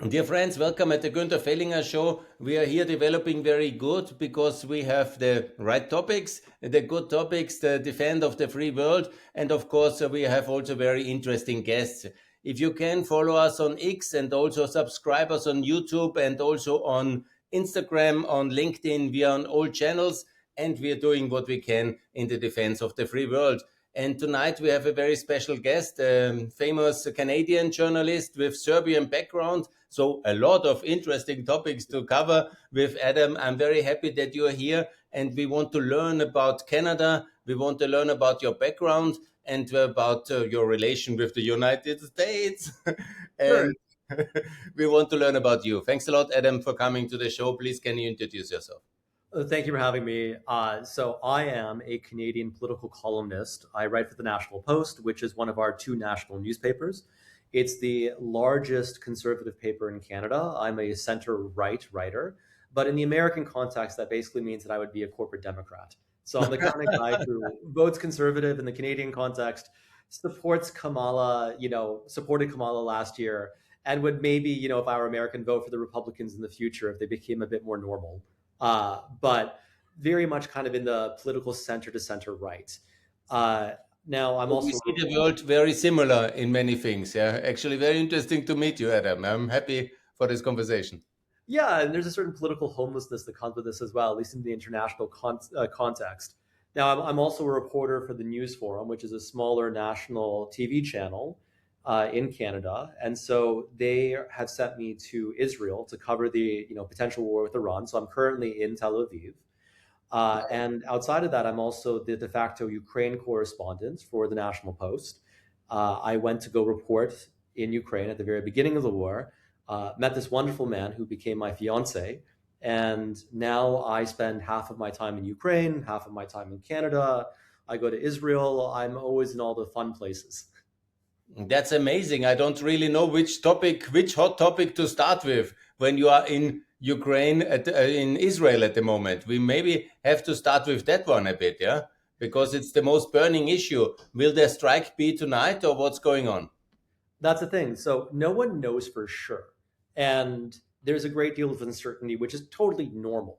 Dear friends, welcome at the Gunther Fehlinger show. We are here developing very good because we have the right topics, the good topics, the defend of the free world, and of course we have also very interesting guests. If you can follow us on X and also subscribe us on YouTube and also on Instagram, on LinkedIn, we are on all channels and we are doing what we can in the defense of the free world. And tonight we have a very special guest, a famous Canadian journalist with Serbian background. So a lot of interesting topics to cover with Adam. I'm very happy that you're here and we want to learn about Canada. We want to learn about your background and about your relation with the United States. Sure. and we want to learn about you. Thanks a lot, Adam, for coming to the show. Please, can you introduce yourself? Thank you for having me. So I am a Canadian political columnist. I write for the National Post, which is one of our two national newspapers. It's the largest conservative paper in Canada. I'm a center-right writer, but in the American context, that basically means that I would be a corporate Democrat. So I'm the kind of guy who votes conservative in the Canadian context, supports Kamala, supported Kamala last year, and would maybe, if I were American, vote for the Republicans in the future if they became a bit more normal. But very much kind of in the political center to center right. Uh, Now, I'm We also see the world very similar in many things. Yeah, actually, very interesting to meet you, Adam. I'm happy for this conversation. yeah, and there's a certain political homelessness that comes with this as well, at least in the international context. Now, I'm also a reporter for the News Forum, which is a smaller national TV channel in Canada, and so they have sent me to Israel to cover the potential war with Iran. So I'm currently in Tel Aviv. And outside of that, I'm also the de facto Ukraine correspondent for the National Post. I went to go report in Ukraine at the very beginning of the war, met this wonderful man who became my fiance. And now I spend half of my time in Ukraine, half of my time in Canada. I go to Israel. I'm always in all the fun places. That's amazing. I don't really know which hot topic to start with when you are in Ukraine in Israel at the moment. We maybe have to start with that one a bit, yeah, because it's the most burning issue. Will the strike be tonight or what's going on? That's the thing. So no one knows for sure. And there's a great deal of uncertainty, which is totally normal.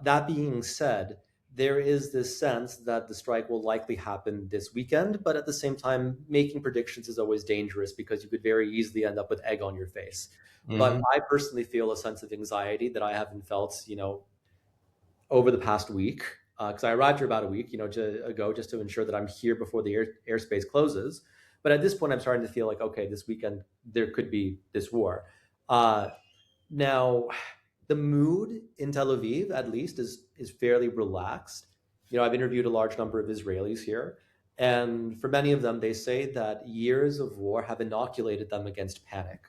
That being said, there is this sense that the strike will likely happen this weekend, but at the same time, making predictions is always dangerous because you could very easily end up with egg on your face. But Hmm. I personally feel a sense of anxiety that I haven't felt, over the past week, because I arrived here about a week, ago, just to ensure that I'm here before the airspace closes. But at this point, I'm starting to feel like, okay, this weekend there could be this war. Uh, Now, the mood in Tel Aviv, at least, is fairly relaxed. I've interviewed a large number of Israelis here, and for many of them, they say that years of war have inoculated them against panic,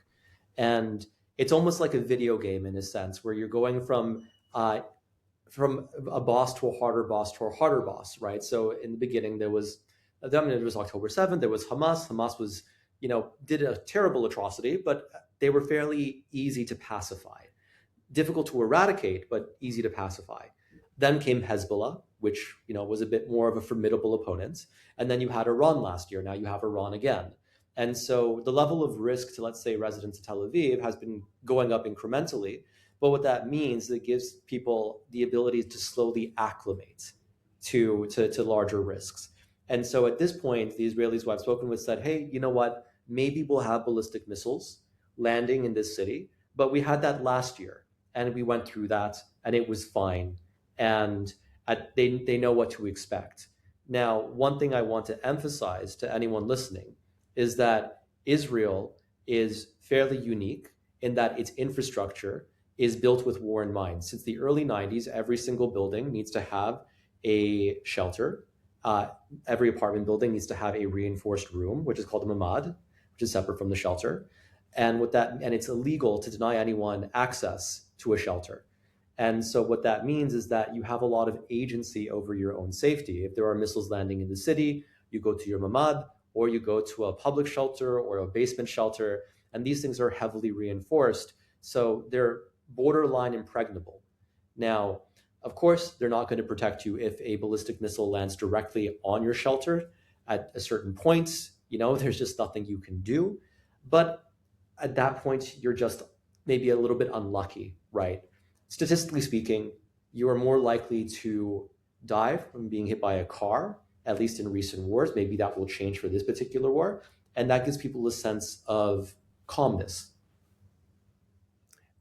and it's almost like a video game in a sense, where you're going from a boss to a harder boss to a harder boss, right? So in the beginning, there was, it was October 7th, there was Hamas. Hamas was, did a terrible atrocity, but they were fairly easy to pacify. Difficult to eradicate, but easy to pacify. Then came Hezbollah, which, was a bit more of a formidable opponent. And then you had Iran last year. Now you have Iran again. And so the level of risk to, let's say, residents of Tel Aviv has been going up incrementally. But what that means is it gives people the ability to slowly acclimate to larger risks. And so at this point, the Israelis who I've spoken with said, hey, you know what? Maybe we'll have ballistic missiles landing in this city. But we had that last year and we went through that and it was fine. And they know what to expect. Now, one thing I want to emphasize to anyone listening is that Israel is fairly unique in that its infrastructure is built with war in mind. Since the early 90s, every single building needs to have a shelter. Uh, every apartment building needs to have a reinforced room, which is called a mamad, which is separate from the shelter. And it's illegal to deny anyone access to a shelter. And so what that means is that you have a lot of agency over your own safety. If there are missiles landing in the city, you go to your mamad or you go to a public shelter or a basement shelter, and these things are heavily reinforced. So they're borderline impregnable. Now, of course, they're not going to protect you if a ballistic missile lands directly on your shelter at a certain point. There's just nothing you can do. But at that point, you're just maybe a little bit unlucky, right? Statistically speaking, you are more likely to die from being hit by a car, at least in recent wars. Maybe that will change for this particular war. And that gives people a sense of calmness.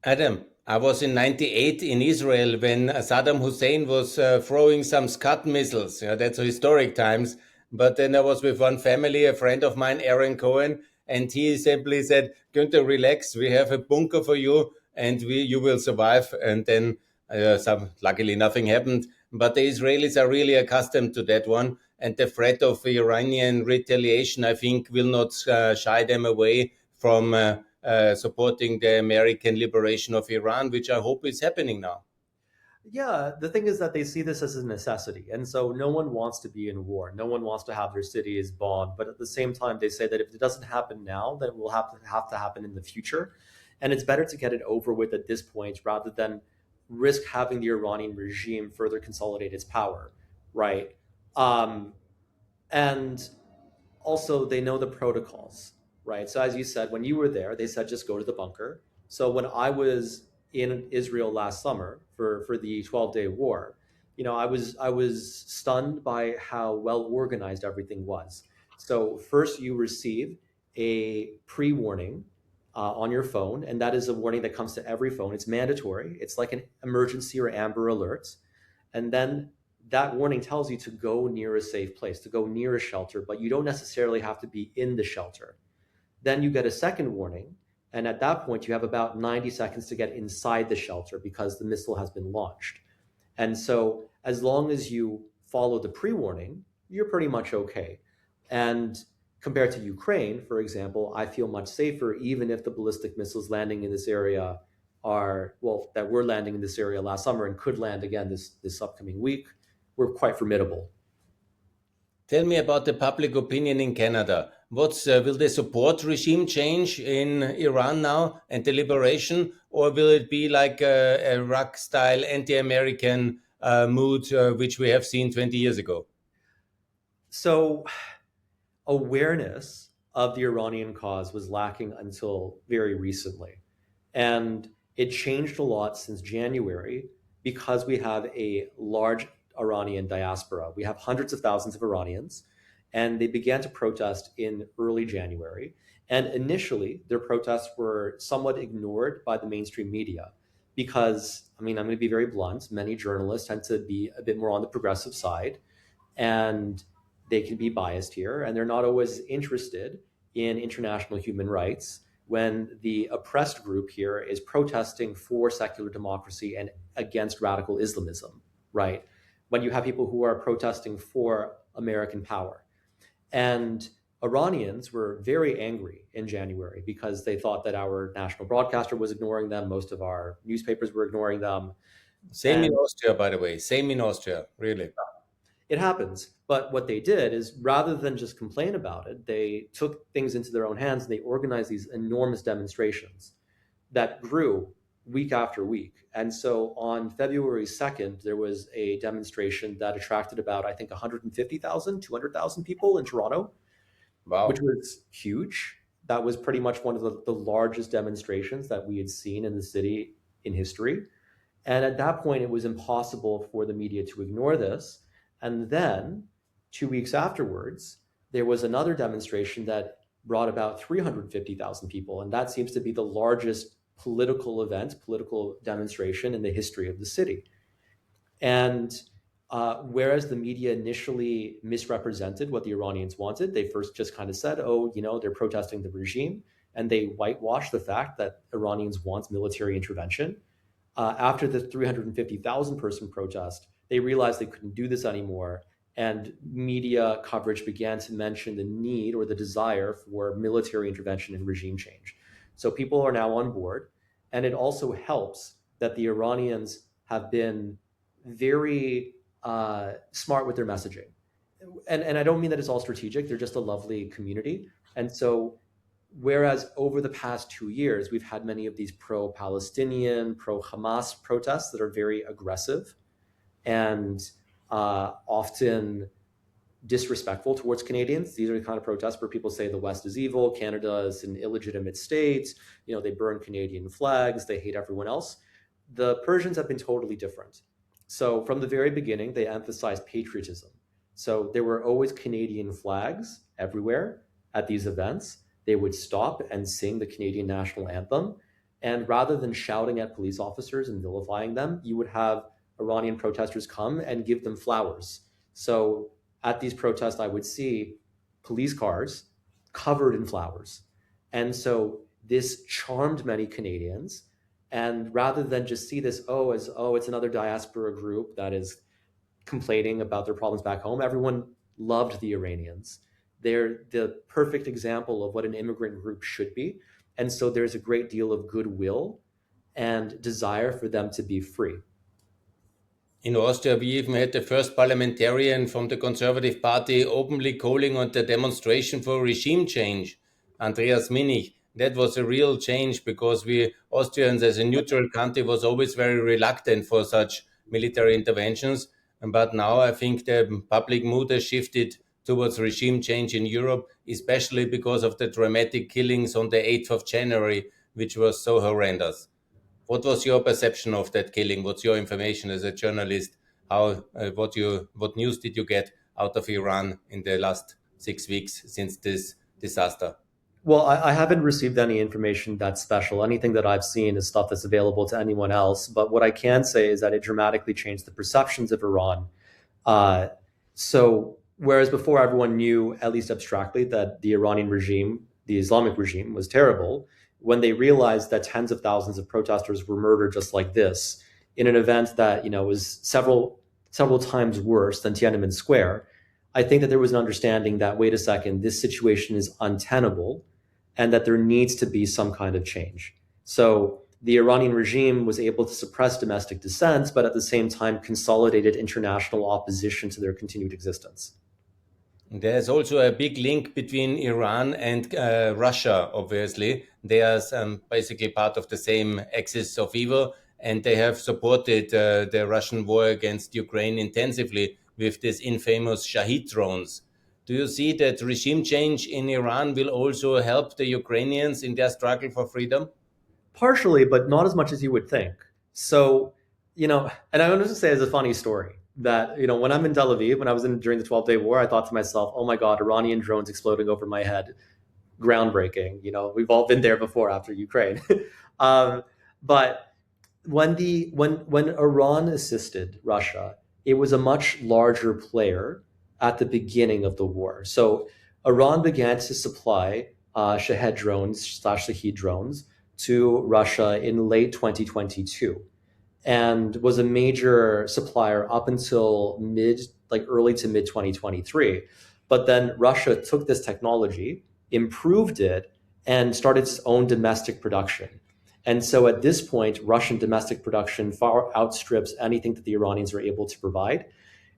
Adam, I was in 98 in Israel when Saddam Hussein was throwing some Scud missiles. Yeah, that's historic times. But then I was with one family, a friend of mine, Aaron Cohen, and he simply said, Gunther, relax, we have a bunker for you and you will survive. And then luckily nothing happened. But the Israelis are really accustomed to that one. And the threat of Iranian retaliation, I think, will not shy them away from supporting the American liberation of Iran, which I hope is happening now. Yeah, the thing is that they see this as a necessity. And so no one wants to be in war. No one wants to have their cities bombed. But at the same time, they say that if it doesn't happen now, then it will have to happen in the future. And it's better to get it over with at this point rather than risk having the Iranian regime further consolidate its power, right? Um, and also they know the protocols, right? So as you said, when you were there, they said just go to the bunker. So when I was in Israel last summer for the 12-day war, I was stunned by how well organized everything was. So first you receive a pre-warning on your phone, and that is a warning that comes to every phone. It's mandatory. It's like an emergency or amber alert. And then that warning tells you to go near a safe place, to go near a shelter, but you don't necessarily have to be in the shelter. Then you get a second warning, and at that point, you have about 90 seconds to get inside the shelter because the missile has been launched. And so, as long as you follow the pre warning, you're pretty much okay. And compared to Ukraine, for example, I feel much safer even if the ballistic missiles landing in this area that were landing in this area last summer and could land again this upcoming week, were quite formidable. Tell me about the public opinion in Canada. Will the support regime change in Iran now and the liberation, or will it be like a Iraq-style anti-American mood, which we have seen 20 years ago? So, awareness of the Iranian cause was lacking until very recently. And it changed a lot since January because we have a large Iranian diaspora. We have hundreds of thousands of Iranians, and they began to protest in early January. And initially, their protests were somewhat ignored by the mainstream media because, I mean, I'm going to be very blunt, many journalists tend to be a bit more on the progressive side, and they can be biased here, and they're not always interested in international human rights when the oppressed group here is protesting for secular democracy and against radical Islamism, right? When you have people who are protesting for American power. And Iranians were very angry in January because they thought that our national broadcaster was ignoring them. Most of our newspapers were ignoring them. Same in And Austria, by the way. Same in Austria, really. it happens. But what they did is rather than just complain about it, they took things into their own hands and they organized these enormous demonstrations that grew week after week. And so on February 2nd, there was a demonstration that attracted about, I think, 150,000, 200,000 people in Toronto, which Wow. was huge. That was pretty much one of the largest demonstrations that we had seen in the city in history. And at that point, it was impossible for the media to ignore this. And then 2 weeks afterwards, there was another demonstration that brought about 350,000 people. And that seems to be the largest political demonstration in the history of the city. And whereas the media initially misrepresented what the Iranians wanted, they first just kind of said, oh, they're protesting the regime. And they whitewashed the fact that Iranians want military intervention. After the 350,000 person protest, they realized they couldn't do this anymore. And media coverage began to mention the need or the desire for military intervention and regime change. So people are now on board. And it also helps that the Iranians have been very smart with their messaging. And I don't mean that it's all strategic, they're just a lovely community. And so whereas over the past 2 years, we've had many of these pro-Palestinian, pro-Hamas protests that are very aggressive and often disrespectful towards Canadians. These are the kind of protests where people say the West is evil, Canada is an illegitimate state, they burn Canadian flags, they hate everyone else. The Persians have been totally different. So from the very beginning, they emphasized patriotism. So there were always Canadian flags everywhere at these events. They would stop and sing the Canadian national anthem. And rather than shouting at police officers and vilifying them, you would have Iranian protesters come and give them flowers. So at these protests, I would see police cars covered in flowers. And so this charmed many Canadians. And rather than just see this, it's another diaspora group that is complaining about their problems back home, everyone loved the Iranians. They're the perfect example of what an immigrant group should be. And so there's a great deal of goodwill and desire for them to be free. In Austria, we even had the first parliamentarian from the Conservative Party openly calling on the demonstration for regime change, Andreas Minich. That was a real change because we Austrians, as a neutral country, was always very reluctant for such military interventions. But now I think the public mood has shifted towards regime change in Europe, especially because of the dramatic killings on the 8th of January, which was so horrendous. What was your perception of that killing? What's your information as a journalist? What news did you get out of Iran in the last 6 weeks since this disaster? Well, I haven't received any information that's special. Anything that I've seen is stuff that's available to anyone else. But what I can say is that it dramatically changed the perceptions of Iran. So whereas before everyone knew, at least abstractly, that the Iranian regime, the Islamic regime, was terrible, when they realized that tens of thousands of protesters were murdered just like this in an event that was several times worse than Tiananmen Square, I think that there was an understanding that, wait a second, this situation is untenable and that there needs to be some kind of change. So the Iranian regime was able to suppress domestic dissent, but at the same time consolidated international opposition to their continued existence. There's also a big link between Iran and Russia, obviously. They are basically part of the same axis of evil, and they have supported the Russian war against Ukraine intensively with these infamous Shahid drones. Do you see that regime change in Iran will also help the Ukrainians in their struggle for freedom? Partially, but not as much as you would think. So, and I want to say as a funny story that, when I'm in Tel Aviv, when I was during the 12-day war, I thought to myself, oh my God, Iranian drones exploding over my head. Groundbreaking. We've all been there before after Ukraine. But when Iran assisted Russia, it was a much larger player at the beginning of the war. So Iran began to supply Shahed drones/Shahid drones to Russia in late 2022 and was a major supplier up until early to mid 2023. But then Russia took this technology, improved it, and started its own domestic production. And so at this point, Russian domestic production far outstrips anything that the Iranians are able to provide.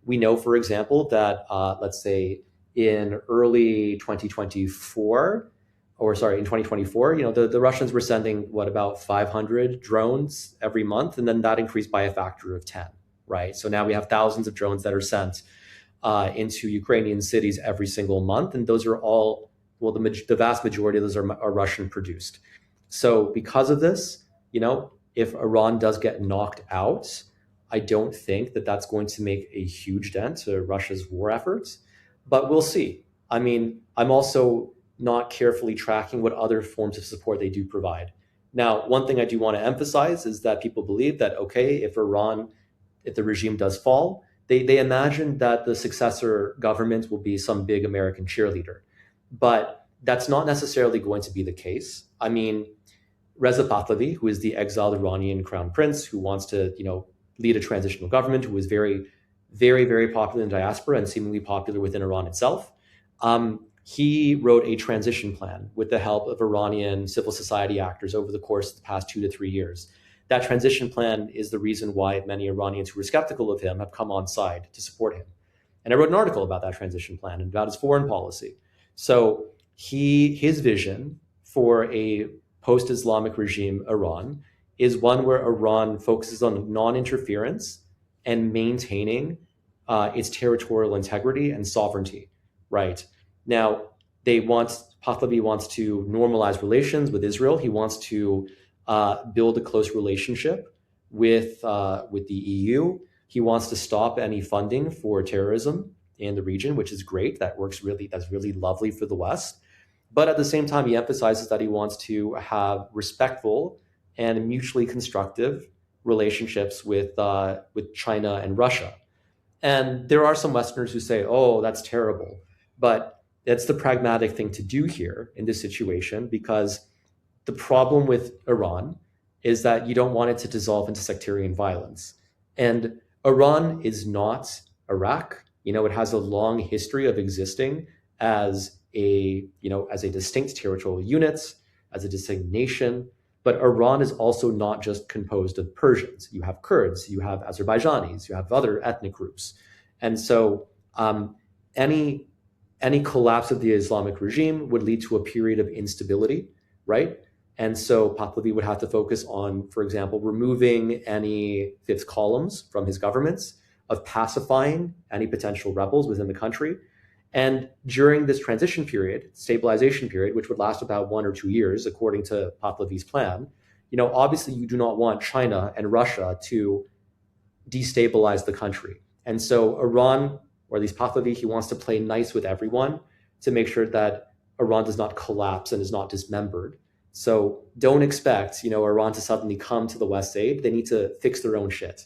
We know, for example, that let's say in early 2024, in 2024, the Russians were sending about 500 drones every month, and then that increased by a factor of 10, right? So now we have thousands of drones that are sent into Ukrainian cities every single month, and those are all, the vast majority of those are Russian produced. So because of this, if Iran does get knocked out, I don't think that that's going to make a huge dent to Russia's war efforts, but we'll see. I mean, I'm also not carefully tracking what other forms of support they do provide. Now, one thing I do want to emphasize is that people believe that, okay, if the regime does fall, they imagine that the successor government will be some big American cheerleader. But that's not necessarily going to be the case. I mean, Reza Pahlavi, who is the exiled Iranian crown prince, who wants to, lead a transitional government, who is very, very, very popular in diaspora and seemingly popular within Iran itself, he wrote a transition plan with the help of Iranian civil society actors over the course of the past 2 to 3 years. That transition plan is the reason why many Iranians who were skeptical of him have come on side to support him. And I wrote an article about that transition plan and about his foreign policy. So his vision for a post-Islamic regime Iran is one where Iran focuses on non-interference and maintaining its territorial integrity and sovereignty, right? Now, Pahlavi wants to normalize relations with Israel. He wants to build a close relationship with the EU. He wants to stop any funding for terrorism in the region, which is great. That's really lovely for the West. But at the same time, he emphasizes that he wants to have respectful and mutually constructive relationships with China and Russia. And there are some Westerners who say, oh, that's terrible. But that's the pragmatic thing to do here in this situation, because the problem with Iran is that you don't want it to dissolve into sectarian violence. And Iran is not Iraq. It has a long history of existing as a distinct territorial unit, as a distinct nation. But Iran is also not just composed of Persians. You have Kurds, you have Azerbaijanis, you have other ethnic groups. And so any collapse of the Islamic regime would lead to a period of instability, right? And so Pahlavi would have to focus on, for example, removing any fifth columns from his governments, of pacifying any potential rebels within the country. And during this transition period, stabilization period, which would last about 1 or 2 years, according to Pahlavi's plan, obviously you do not want China and Russia to destabilize the country. And so Iran, or at least Pahlavi, he wants to play nice with everyone to make sure that Iran does not collapse and is not dismembered. So don't expect, Iran to suddenly come to the West's aid. They need to fix their own shit.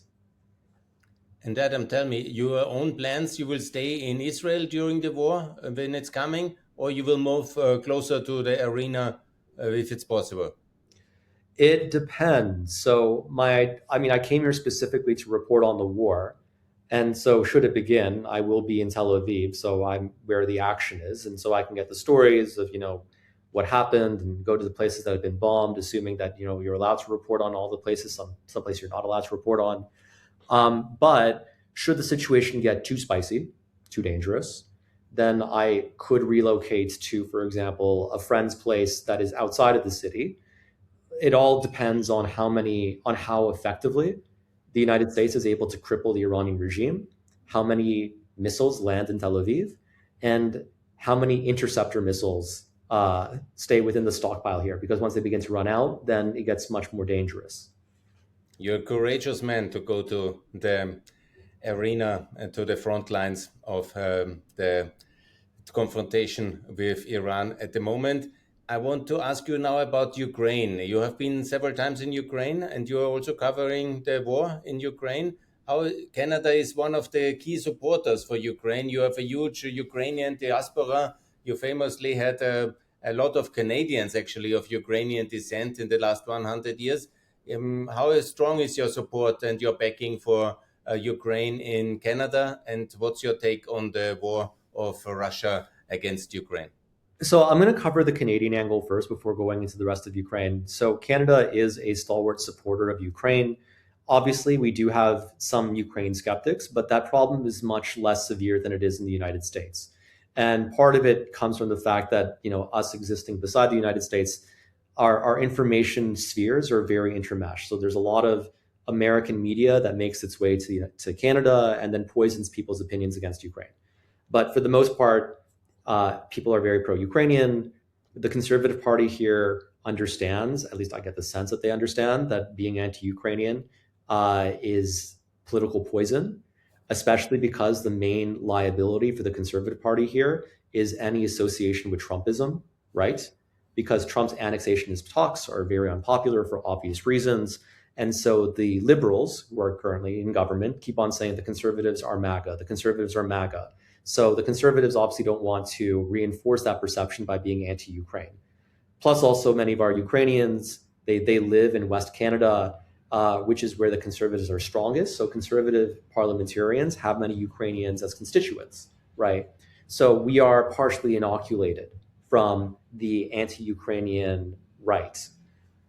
And Adam, tell me, your own plans, you will stay in Israel during the war when it's coming, or you will move closer to the arena if it's possible? It depends. So I came here specifically to report on the war. And so should it begin, I will be in Tel Aviv. So I'm where the action is. And so I can get the stories of, what happened and go to the places that have been bombed, assuming that, you're allowed to report on all the places, some places you're not allowed to report on. But should the situation get too spicy, too dangerous, then I could relocate to, for example, a friend's place that is outside of the city. It all depends on how effectively the United States is able to cripple the Iranian regime, how many missiles land in Tel Aviv, and how many interceptor missiles stay within the stockpile here. Because once they begin to run out, then it gets much more dangerous. You're a courageous man to go to the arena and to the front lines of the confrontation with Iran at the moment. I want to ask you now about Ukraine. You have been several times in Ukraine, and you are also covering the war in Ukraine. How Canada is one of the key supporters for Ukraine. You have a huge Ukrainian diaspora. You famously had a lot of Canadians, actually, of Ukrainian descent in the last 100 years. How strong is your support and your backing for Ukraine in Canada? And what's your take on the war of Russia against Ukraine? So I'm going to cover the Canadian angle first before going into the rest of Ukraine. So Canada is a stalwart supporter of Ukraine. Obviously, we do have some Ukraine skeptics, but that problem is much less severe than it is in the United States. And part of it comes from the fact that, us existing beside the United States, our information spheres are very intermeshed. So there's a lot of American media that makes its way to Canada and then poisons people's opinions against Ukraine. But for the most part, people are very pro-Ukrainian. The Conservative Party here understands, at least I get the sense that they understand, that being anti-Ukrainian is political poison, especially because the main liability for the Conservative Party here is any association with Trumpism, right? Because Trump's annexationist talks are very unpopular for obvious reasons. And so the liberals who are currently in government keep on saying the conservatives are MAGA, the conservatives are MAGA. So the conservatives obviously don't want to reinforce that perception by being anti-Ukraine. Plus also many of our Ukrainians, they live in West Canada, which is where the conservatives are strongest. So conservative parliamentarians have many Ukrainians as constituents, right? So we are partially inoculated from the anti-Ukrainian right.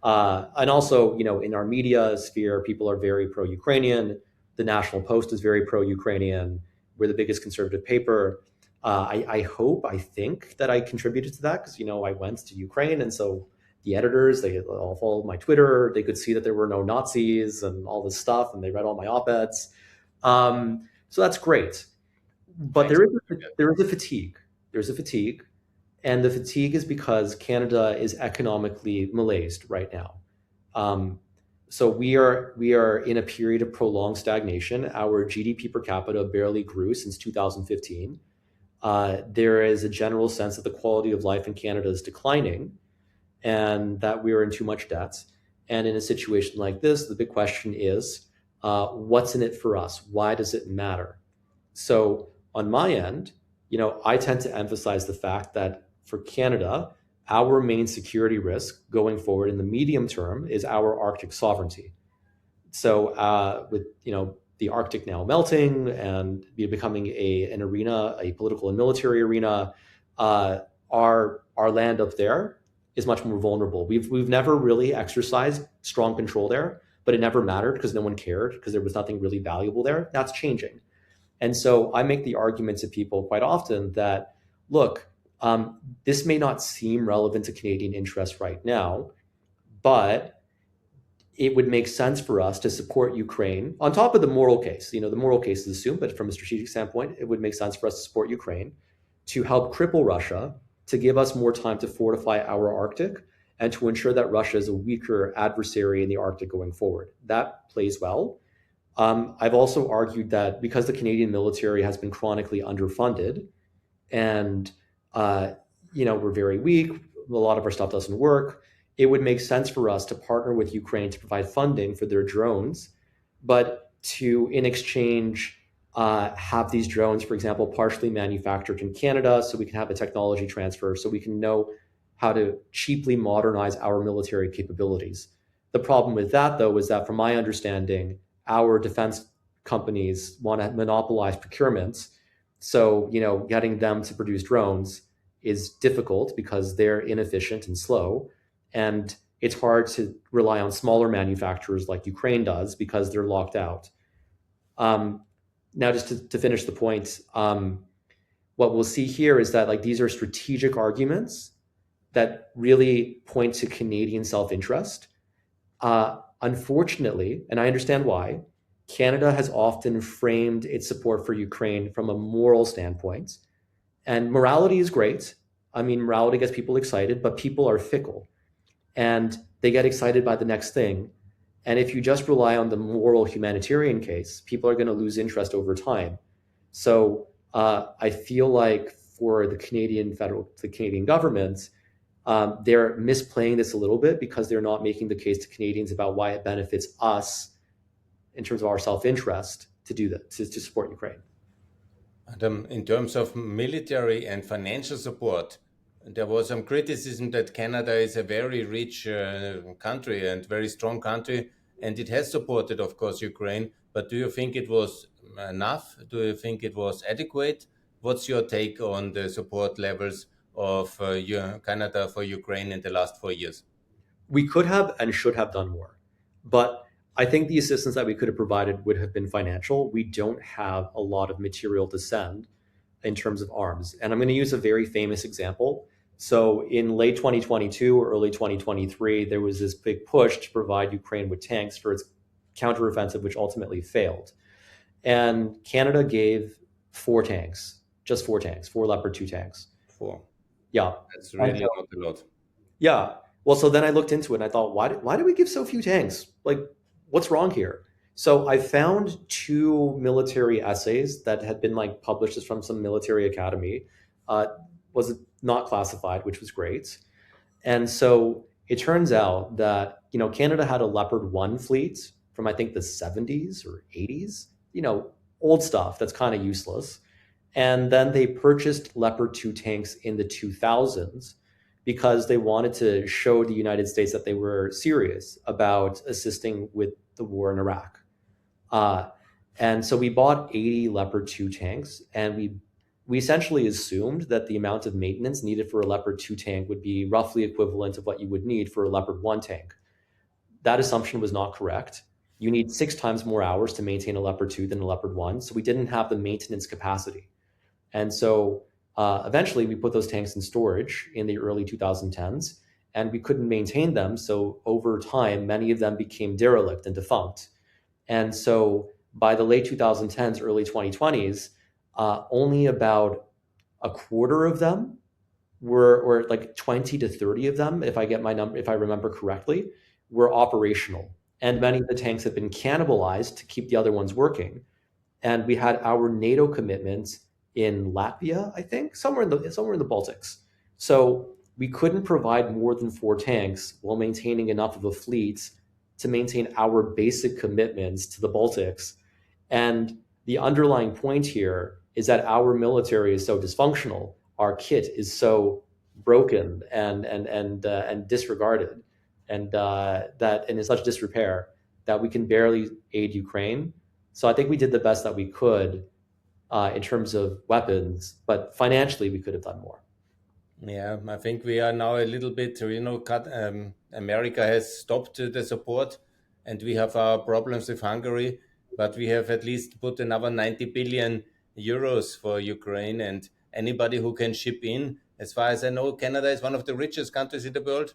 And also, in our media sphere, people are very pro-Ukrainian. The National Post is very pro-Ukrainian. We're the biggest conservative paper. I think that I contributed to that because, I went to Ukraine. And so the editors, they all followed my Twitter. They could see that there were no Nazis and all this stuff. And they read all my op-eds. So that's great. But Thanks. there is a fatigue. There's a fatigue, and the fatigue is because Canada is economically malaised right now. Um, so we are in a period of prolonged stagnation. Our GDP per capita barely grew since 2015. There is a general sense that the quality of life in Canada is declining, and that we are in too much debt. And in a situation like this, the big question is, what's in it for us? Why does it matter? So on my end, I tend to emphasize the fact that for Canada, our main security risk going forward in the medium term is our Arctic sovereignty. So with the Arctic now melting and becoming an arena, a political and military arena, our land up there is much more vulnerable. We've never really exercised strong control there, but it never mattered because no one cared because there was nothing really valuable there. That's changing. And so I make the argument to people quite often that, look, this may not seem relevant to Canadian interests right now, but it would make sense for us to support Ukraine on top of the moral case. The moral case is assumed, but from a strategic standpoint, it would make sense for us to support Ukraine to help cripple Russia, to give us more time to fortify our Arctic, and to ensure that Russia is a weaker adversary in the Arctic going forward. That plays well. I've also argued that because the Canadian military has been chronically underfunded and we're very weak, a lot of our stuff doesn't work, it would make sense for us to partner with Ukraine to provide funding for their drones, but to, in exchange, have these drones, for example, partially manufactured in Canada so we can have a technology transfer, so we can know how to cheaply modernize our military capabilities. The problem with that, though, is that from my understanding, our defense companies want to monopolize procurements. So, getting them to produce drones is difficult because they're inefficient and slow. And it's hard to rely on smaller manufacturers like Ukraine does because they're locked out. Now, just to finish the point, what we'll see here is that these are strategic arguments that really point to Canadian self-interest. Unfortunately, and I understand why, Canada has often framed its support for Ukraine from a moral standpoint. And morality is great. I mean, morality gets people excited, but people are fickle and they get excited by the next thing. And if you just rely on the moral humanitarian case, people are going to lose interest over time. So I feel like for the Canadian government, they're misplaying this a little bit because they're not making the case to Canadians about why it benefits us in terms of our self-interest to do that, to support Ukraine. And, in terms of military and financial support, there was some criticism that Canada is a very rich country and very strong country, and it has supported, of course, Ukraine. But do you think it was enough? Do you think it was adequate? What's your take on the support levels of Canada for Ukraine in the last 4 years? We could have and should have done more. But I think the assistance that we could have provided would have been financial. We don't have a lot of material to send in terms of arms. And I'm going to use a very famous example. So in late 2022 or early 2023, there was this big push to provide Ukraine with tanks for its counteroffensive, which ultimately failed. And Canada gave 4 tanks, just 4 tanks, 4 Leopard 2 tanks. 4. Yeah. That's really not a lot. Yeah. Well, so then I looked into it and I thought, why did we give so few tanks? What's wrong here? So I found 2 military essays that had been published from some military academy. Was not classified, which was great. And so it turns out that, Canada had a Leopard 1 fleet from I think the 70s or 80s, old stuff that's kind of useless. And then they purchased Leopard 2 tanks in the 2000s because they wanted to show the United States that they were serious about assisting with the war in Iraq. And so we bought 80 Leopard 2 tanks, and we essentially assumed that the amount of maintenance needed for a Leopard 2 tank would be roughly equivalent of what you would need for a Leopard 1 tank. That assumption was not correct. You need 6 times more hours to maintain a Leopard 2 than a Leopard 1, so we didn't have the maintenance capacity. And so eventually we put those tanks in storage in the early 2010s, and we couldn't maintain them. So over time, many of them became derelict and defunct. And so By the late 2010s, early 2020s, only about a quarter of them were, or like 20 to 30 of them, if I remember correctly, were operational. And many of the tanks have been cannibalized to keep the other ones working. And we had our NATO commitments in Latvia, I think, somewhere in the Baltics. So we couldn't provide more than 4 tanks while maintaining enough of a fleet to maintain our basic commitments to the Baltics. And the underlying point here is that our military is so dysfunctional, our kit is so broken and disregarded, and in such disrepair that we can barely aid Ukraine. So I think we did the best that we could in terms of weapons, but financially we could have done more. Yeah, I think we are now a little bit, cut. America has stopped the support, and we have our problems with Hungary, but we have at least put another 90 billion euros for Ukraine, and anybody who can ship in. As far as I know, Canada is one of the richest countries in the world.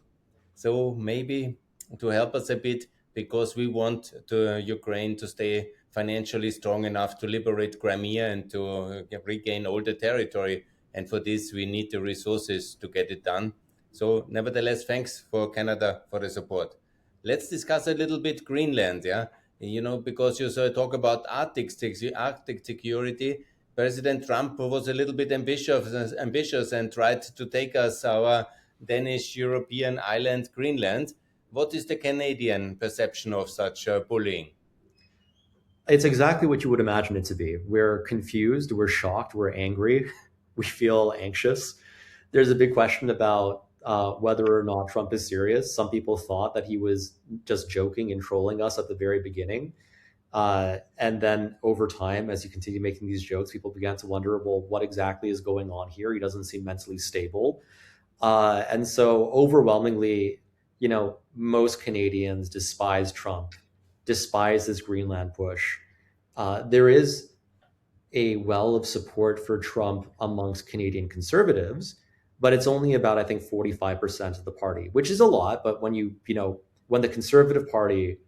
So maybe to help us a bit, because we want Ukraine to stay financially strong enough to liberate Crimea and to regain all the territory. And for this, we need the resources to get it done. So, nevertheless, thanks for Canada for the support. Let's discuss a little bit Greenland, yeah. Because you talk about Arctic security. President Trump was a little bit ambitious and tried to take us our Danish European island, Greenland. What is the Canadian perception of such bullying? It's exactly what you would imagine it to be. We're confused, we're shocked, we're angry, we feel anxious. There's a big question about whether or not Trump is serious. Some people thought that he was just joking and trolling us at the very beginning. And then over time, as you continue making these jokes, people began to wonder, well, what exactly is going on here? He doesn't seem mentally stable. And so overwhelmingly, most Canadians despise Trump, despise this Greenland push. There is a well of support for Trump amongst Canadian conservatives, but it's only about, I think, 45% of the party, which is a lot. But when when the Conservative Party,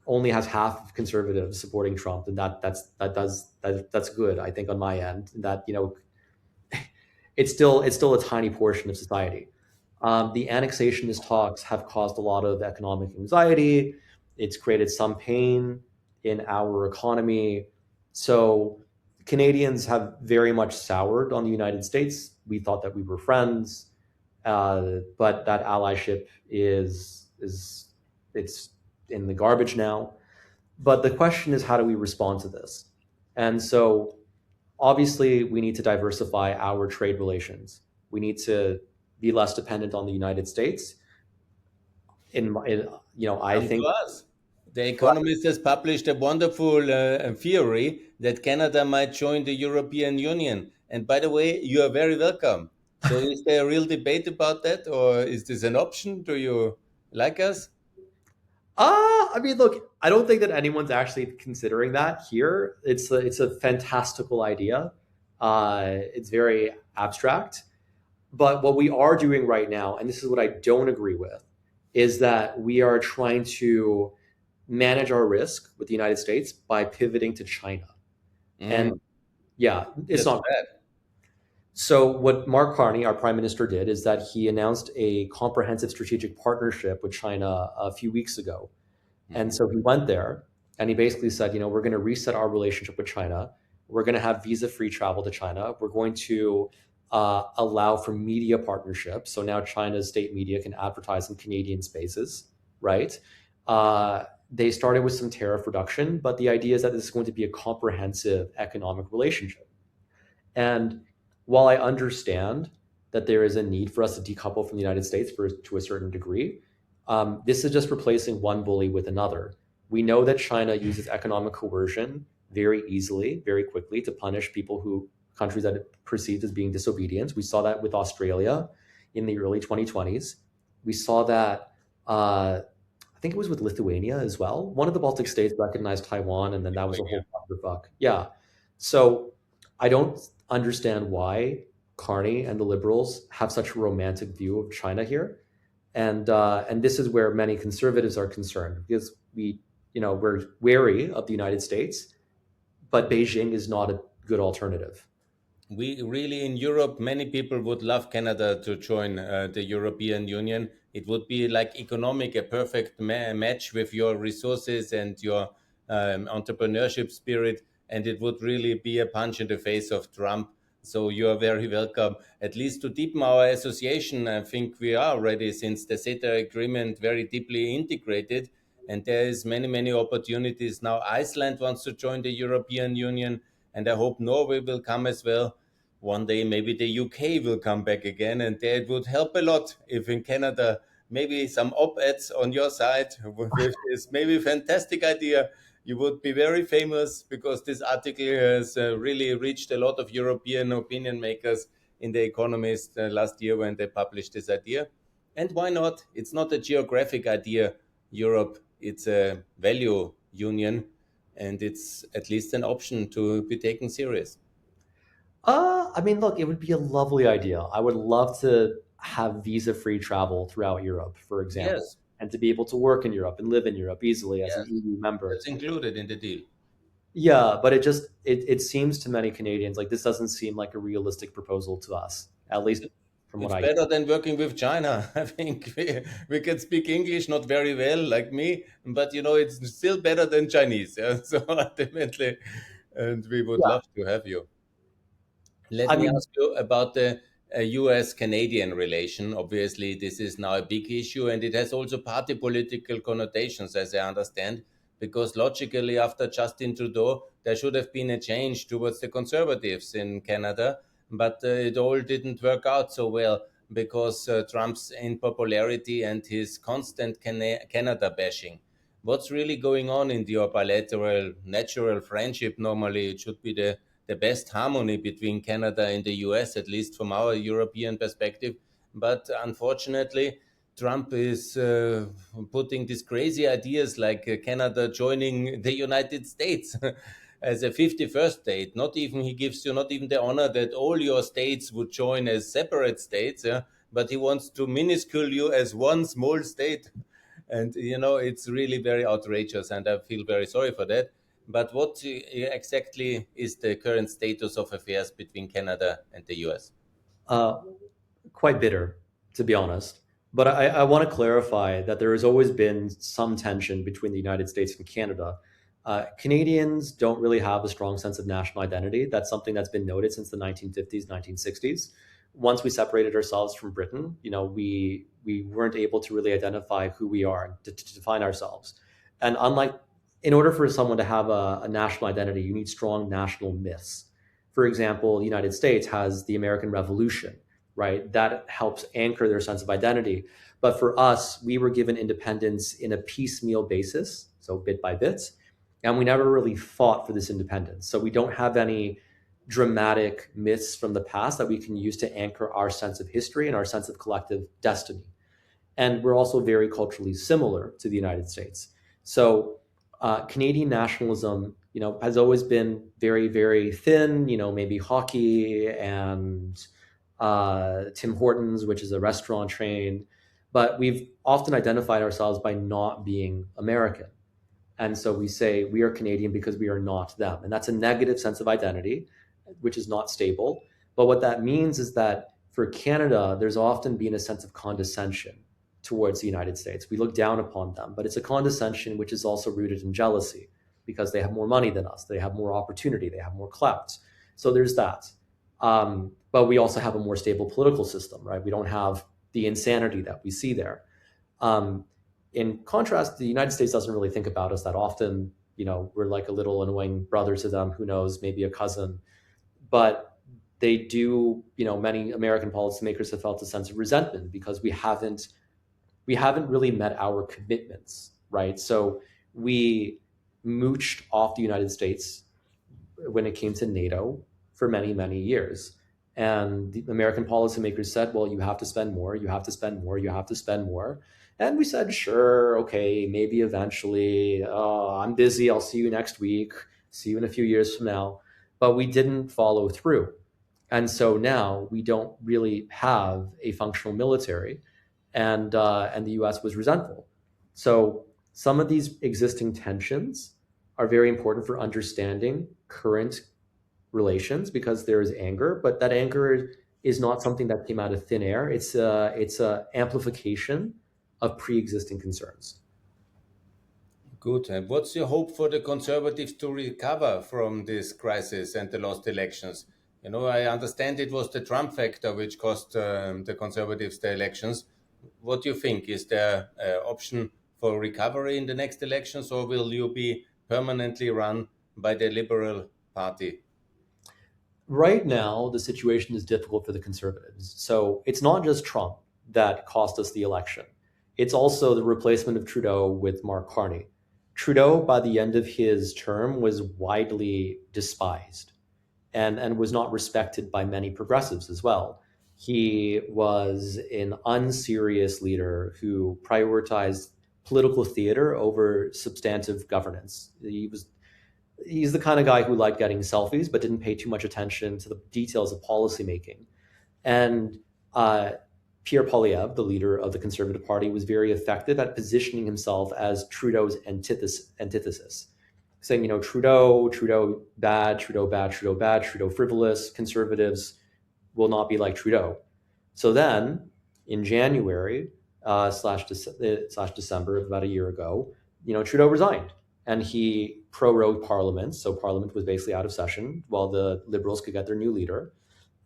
only has half of conservatives supporting Trump, then that's good, I think, on my end. That it's still a tiny portion of society. The annexationist talks have caused a lot of economic anxiety. It's created some pain in our economy. So Canadians have very much soured on the United States. We thought that we were friends, but that allyship is it's in the garbage now. But the question is, how do we respond to this? And so obviously we need to diversify our trade relations. We need to be less dependent on the United States. I think The Economist has published a wonderful theory that Canada might join the European Union. And by the way, you are very welcome. So, is there a real debate about that, or is this an option? Do you like us? Look, I don't think that anyone's actually considering that here. It's a fantastical idea. It's very abstract. But what we are doing right now, and this is what I don't agree with, is that we are trying to manage our risk with the United States by pivoting to China. And yeah, it's not bad. So what Mark Carney, our prime minister, did is that he announced a comprehensive strategic partnership with China a few weeks ago. And so he went there and he basically said, we're going to reset our relationship with China. We're going to have visa-free travel to China. We're going to allow for media partnerships. So now China's state media can advertise in Canadian spaces, right? They started with some tariff reduction, but the idea is that this is going to be a comprehensive economic relationship. And while I understand that there is a need for us to decouple from the United States to a certain degree, this is just replacing one bully with another. We know that China uses economic coercion very easily, very quickly to punish countries that it perceived as being disobedient. We saw that with Australia in the early 2020s. We saw that, I think it was with Lithuania as well. One of the Baltic states recognized Taiwan, and then that was a whole clusterfuck. Yeah. So I don't understand why Carney and the Liberals have such a romantic view of China here. And this is where many conservatives are concerned, because we we're wary of the United States, but Beijing is not a good alternative. We really, in Europe, many people would love Canada to join the European Union. It would be like economic, a perfect match with your resources and your entrepreneurship spirit. And it would really be a punch in the face of Trump. So you are very welcome, at least to deepen our association. I think we are already, since the CETA agreement, very deeply integrated. And there is many, many opportunities. Now Iceland wants to join the European Union, and I hope Norway will come as well. One day maybe the UK will come back again, and it would help a lot if in Canada maybe some op-eds on your side with this maybe fantastic idea. You would be very famous because this article has really reached a lot of European opinion makers in The Economist last year when they published this idea. And why not? It's not a geographic idea, Europe. It's a value union, and it's at least an option to be taken serious. I mean, look, it would be a lovely idea. I would love to have visa-free travel throughout Europe, for example, Yes, and to be able to work in Europe and live in Europe easily as an yes. EU member. That's included in the deal. Yeah, but it seems to many Canadians like this doesn't seem like a realistic proposal to us, at least from what It's I hear. better than working with China. I think we can speak English not very well, like me, but it's still better than Chinese. Yeah? So ultimately, and we would Yeah, love to have you. Let I me mean, ask you about the US Canadian relation. Obviously, this is now a big issue, and it has also party political connotations, as I understand, because logically, after Justin Trudeau, there should have been a change towards the Conservatives in Canada, but it all didn't work out so well because Trump's unpopularity and his constant Canada bashing. What's really going on in your bilateral, natural friendship? Normally, it should be the best harmony between Canada and the US, at least from our European perspective. But unfortunately, Trump is putting these crazy ideas like Canada joining the United States as a 51st state. Not even he gives you not even the honor that all your states would join as separate states, yeah? But he wants to minuscule you as one small state. And it's really very outrageous, and I feel very sorry for that. But what exactly is the current status of affairs between Canada and the US? uh, quite bitter, to be honest. But I want to clarify that there has always been some tension between the United States and Canada. Canadians don't really have a strong sense of national identity. That's something that's been noted since the 1950s, 1960s. Once we separated ourselves from Britain, we weren't able to really identify who we are to define ourselves. And in order for someone to have a national identity, you need strong national myths. For example, the United States has the American Revolution, right? That helps anchor their sense of identity. But for us, we were given independence in a piecemeal basis, so bit by bit, and we never really fought for this independence. So we don't have any dramatic myths from the past that we can use to anchor our sense of history and our sense of collective destiny. And we're also very culturally similar to the United States. So Canadian nationalism, has always been very, very thin. Maybe hockey and Tim Hortons, which is a restaurant chain, but we've often identified ourselves by not being American. And so we say we are Canadian because we are not them. And that's a negative sense of identity, which is not stable. But what that means is that for Canada, there's often been a sense of condescension towards the United States. We look down upon them, but it's a condescension which is also rooted in jealousy because they have more money than us, they have more opportunity, they have more clout. So there's that. But we also have a more stable political system, right? We don't have the insanity that we see there. Um, in contrast, the United States doesn't really think about us that often. We're like a little annoying brother to them, who knows, maybe a cousin. But they do, many American policymakers have felt a sense of resentment because we haven't really met our commitments, right? So we mooched off the United States when it came to NATO for many, many years. And the American policymakers said, well, you have to spend more, you have to spend more, you have to spend more. And we said, sure, okay, maybe eventually. I'm busy. I'll see you next week. See you in a few years from now. But we didn't follow through. And so now we don't really have a functional military, and the U.S. was resentful. So Some of these existing tensions are very important for understanding current relations because there is anger, but that anger is not something that came out of thin air. It's a amplification of pre-existing concerns. Good. And what's your hope for the conservatives to recover from this crisis and the lost elections? I understand it was the Trump factor which cost the conservatives the elections. What do you think? Is there an option for recovery in the next elections, or will you be permanently run by the Liberal Party? Right now, the situation is difficult for the conservatives. So it's not just Trump that cost us the election. It's also the replacement of Trudeau with Mark Carney. Trudeau, by the end of his term, was widely despised and was not respected by many progressives as well. He was an unserious leader who prioritized political theater over substantive governance. He's the kind of guy who liked getting selfies, but didn't pay too much attention to the details of policymaking. And Pierre Poilievre, the leader of the Conservative Party, was very effective at positioning himself as Trudeau's antithesis, saying, Trudeau bad, Trudeau bad, Trudeau bad, Trudeau frivolous, conservatives will not be like Trudeau. So then, in January slash December of about a year ago, Trudeau resigned, and he prorogued Parliament. So Parliament was basically out of session while the Liberals could get their new leader,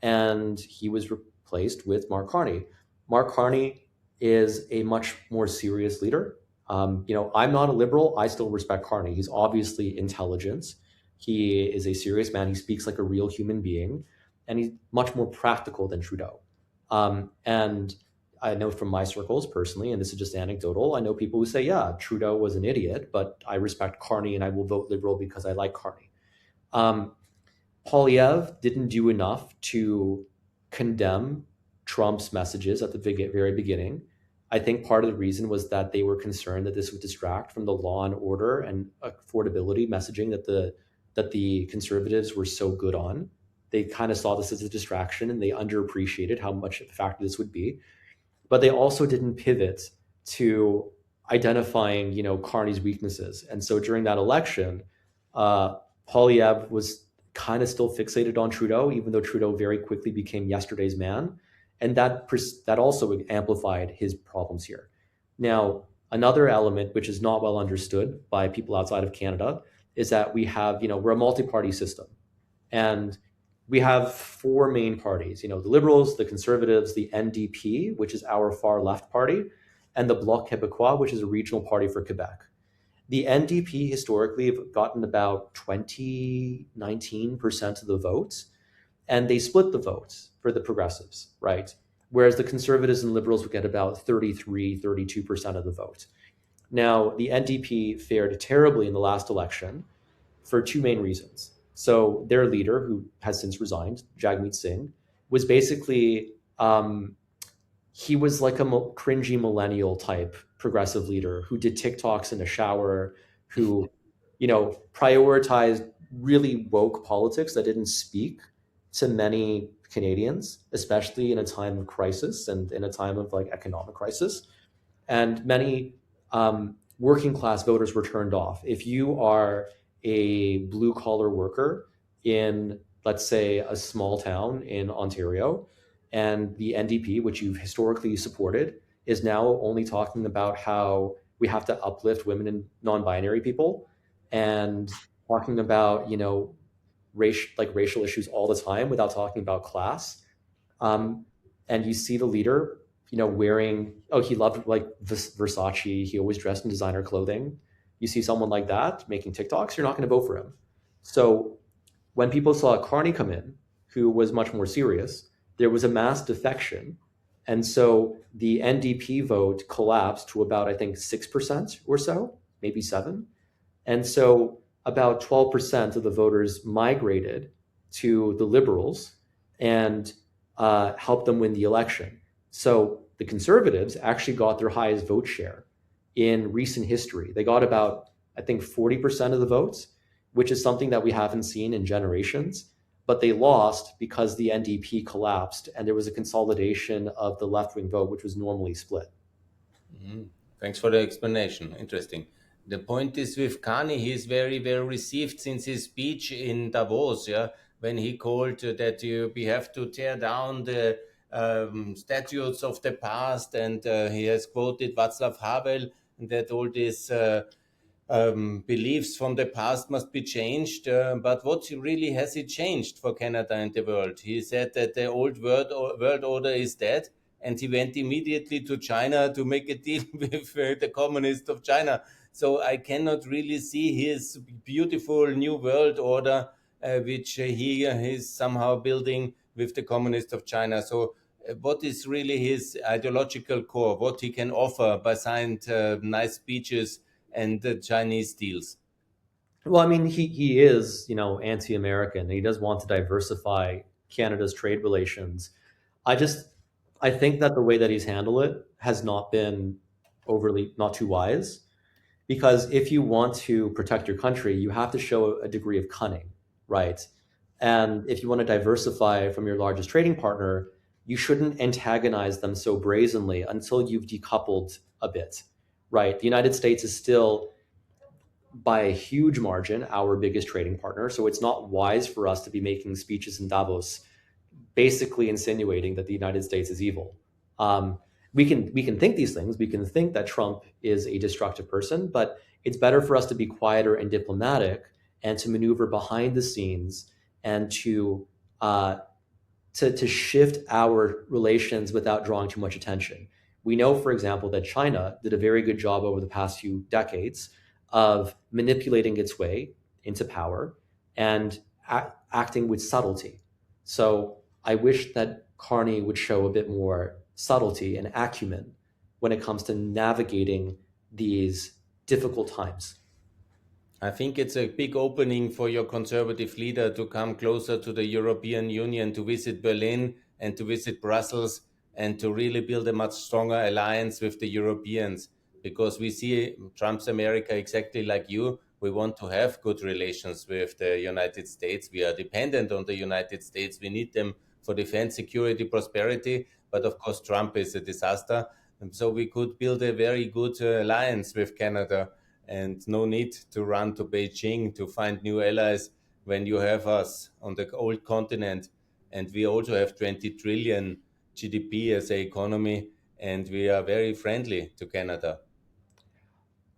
and he was replaced with Mark Carney. Mark Carney is a much more serious leader. I'm not a liberal. I still respect Carney. He's obviously intelligent. He is a serious man. He speaks like a real human being, and he's much more practical than Trudeau. And I know from my circles personally, and this is just anecdotal, I know people who say, yeah, Trudeau was an idiot, but I respect Carney and I will vote Liberal because I like Carney. Poilievre didn't do enough to condemn Trump's messages at the very beginning. I think part of the reason was that they were concerned that this would distract from the law and order and affordability messaging that the conservatives were so good on. They kind of saw this as a distraction, and they underappreciated how much of a factor this would be. But they also didn't pivot to identifying, Carney's weaknesses. And so during that election, Poilievre was kind of still fixated on Trudeau, even though Trudeau very quickly became yesterday's man. And that also amplified his problems here. Now, another element, which is not well understood by people outside of Canada, is that we have, we're a multi-party system. And we have four main parties, the Liberals, the Conservatives, the NDP, which is our far left party, and the Bloc Québécois, which is a regional party for Quebec. The NDP historically have gotten about 19% of the votes, and they split the votes for the progressives, right? Whereas the Conservatives and Liberals would get about 33, 32% of the vote. Now, the NDP fared terribly in the last election for two main reasons. So their leader, who has since resigned, Jagmeet Singh, was basically, he was like a cringy millennial type progressive leader who did TikToks in the shower, who, prioritized really woke politics that didn't speak to many Canadians, especially in a time of crisis and in a time of economic crisis. And many working class voters were turned off. If you are a blue collar worker in, let's say, a small town in Ontario, and the NDP, which you've historically supported, is now only talking about how we have to uplift women and non-binary people, and talking about, racial issues all the time without talking about class. And you see the leader, wearing, he loved Versace. He always dressed in designer clothing. You see someone like that making TikToks, you're not going to vote for him. So when people saw Carney come in, who was much more serious, there was a mass defection. And so the NDP vote collapsed to about, I think, 6% or so, maybe 7%. And so about 12% of the voters migrated to the Liberals and helped them win the election. So the Conservatives actually got their highest vote share in recent history. They got about, I think, 40% of the votes, which is something that we haven't seen in generations. But they lost because the NDP collapsed and there was a consolidation of the left-wing vote, which was normally split. Mm. Thanks for the explanation. Interesting. The point is with Kani, he's very well received since his speech in Davos, yeah, when he called that we have to tear down the statutes of the past, and he has quoted Václav Havel that all these beliefs from the past must be changed. But what really has he changed for Canada and the world? He said that the old world order is dead, and he went immediately to China to make a deal with the communists of China. So I cannot really see his beautiful new world order, which he is somehow building with the communists of China. So what is really his ideological core? What he can offer besides nice speeches and the Chinese deals? Well, I mean, he is, anti-American. He does want to diversify Canada's trade relations. I just I think that the way that he's handled it has not been overly not too wise, because if you want to protect your country, you have to show a degree of cunning, right? And if you want to diversify from your largest trading partner, you shouldn't antagonize them so brazenly until you've decoupled a bit, right? The United States is still by a huge margin our biggest trading partner, so it's not wise for us to be making speeches in Davos basically insinuating that the United States is evil. Um, we can think these things. We can think that Trump is a destructive person, but it's better for us to be quieter and diplomatic and to maneuver behind the scenes and uh, to shift our relations without drawing too much attention. We know, for example, that China did a very good job over the past few decades of manipulating its way into power and acting with subtlety. So I wish that Carney would show a bit more subtlety and acumen when it comes to navigating these difficult times. I think it's a big opening for your conservative leader to come closer to the European Union, to visit Berlin and to visit Brussels, and to really build a much stronger alliance with the Europeans. Because we see Trump's America exactly like you. We want to have good relations with the United States. We are dependent on the United States. We need them for defense, security, prosperity. But of course, Trump is a disaster. And so we could build a very good alliance with Canada, and no need to run to Beijing to find new allies when you have us on the old continent. And we also have 20 trillion GDP as an economy, and we are very friendly to Canada.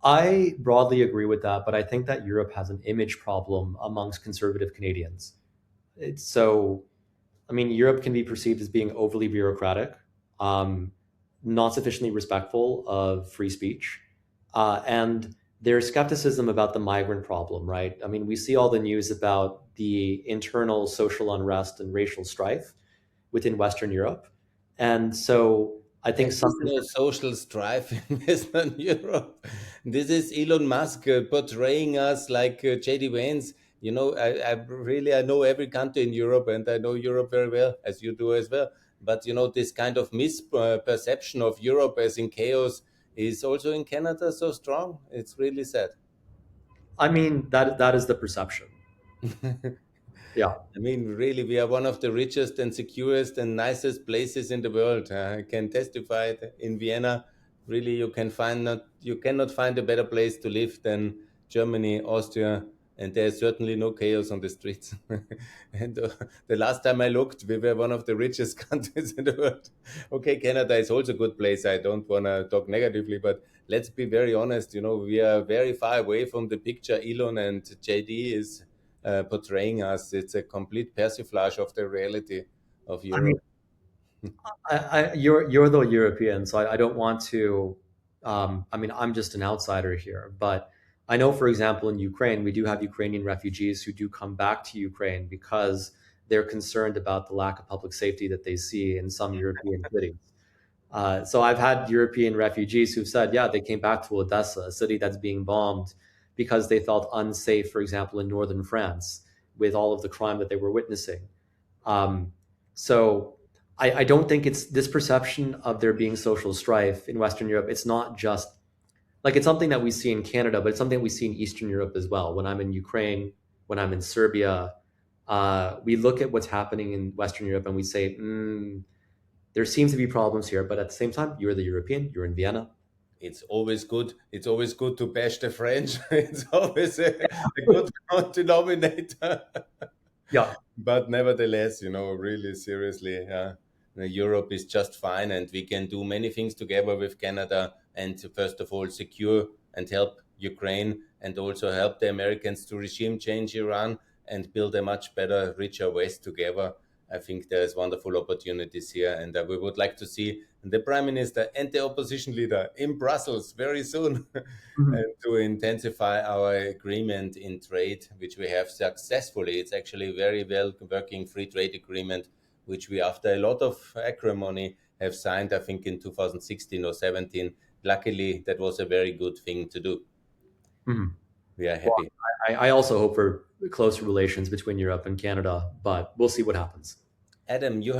I broadly agree with that, but I think that Europe has an image problem amongst conservative Canadians. It's so, I mean, Europe can be perceived as being overly bureaucratic, um, not sufficiently respectful of free speech, and there's skepticism about the migrant problem, right? I mean, we see all the news about the internal social unrest and racial strife within Western Europe. And so I There think is something, no social strife in Western Europe. This is Elon Musk portraying us like JD Vance. I know every country in Europe, and I know Europe very well, as you do as well. But this kind of misperception of Europe as in chaos is also in Canada so strong. It's really sad. I mean, that is the perception. Yeah. I mean, really, we are one of the richest and securest and nicest places in the world. I can testify it in Vienna. Really, you cannot find a better place to live than Germany, Austria, and there's certainly no chaos on the streets. And the last time I looked, we were one of the richest countries in the world. Okay, Canada is also a good place. I don't want to talk negatively, but let's be very honest. We are very far away from the picture Elon and JD is portraying us. It's a complete persiflage of the reality of I mean, Europe. you're the European, so I don't want to. I mean, I'm just an outsider here, but I know, for example, in Ukraine, we do have Ukrainian refugees who do come back to Ukraine because they're concerned about the lack of public safety that they see in some European cities. So I've had European refugees who've said, yeah, they came back to Odessa, a city that's being bombed, because they felt unsafe, for example, in northern France, with all of the crime that they were witnessing. Um, so I don't think it's this perception of there being social strife in Western Europe. It's not just like it's something that we see in Canada, but it's something we see in Eastern Europe as well. When I'm in Ukraine, when I'm in Serbia, we look at what's happening in Western Europe and we say, there seems to be problems here, but at the same time, you're the European, you're in Vienna. It's always good. It's always good to bash the French. It's always a good denominator. Yeah. But nevertheless, really seriously, Europe is just fine, and we can do many things together with Canada. And first of all, secure and help Ukraine, and also help the Americans to regime change Iran and build a much better, richer West together. I think there's wonderful opportunities here, and we would like to see the Prime Minister and the opposition leader in Brussels very soon. Mhm. And to intensify our agreement in trade, which we have successfully. It's actually a very well working free trade agreement, which we, after a lot of acrimony, have signed, I think, in 2016 or 17. Luckily, that was a very good thing to do. Mhm. We are Well, happy. I also hope for closer relations between Europe and Canada, but we'll see what happens. Adam, you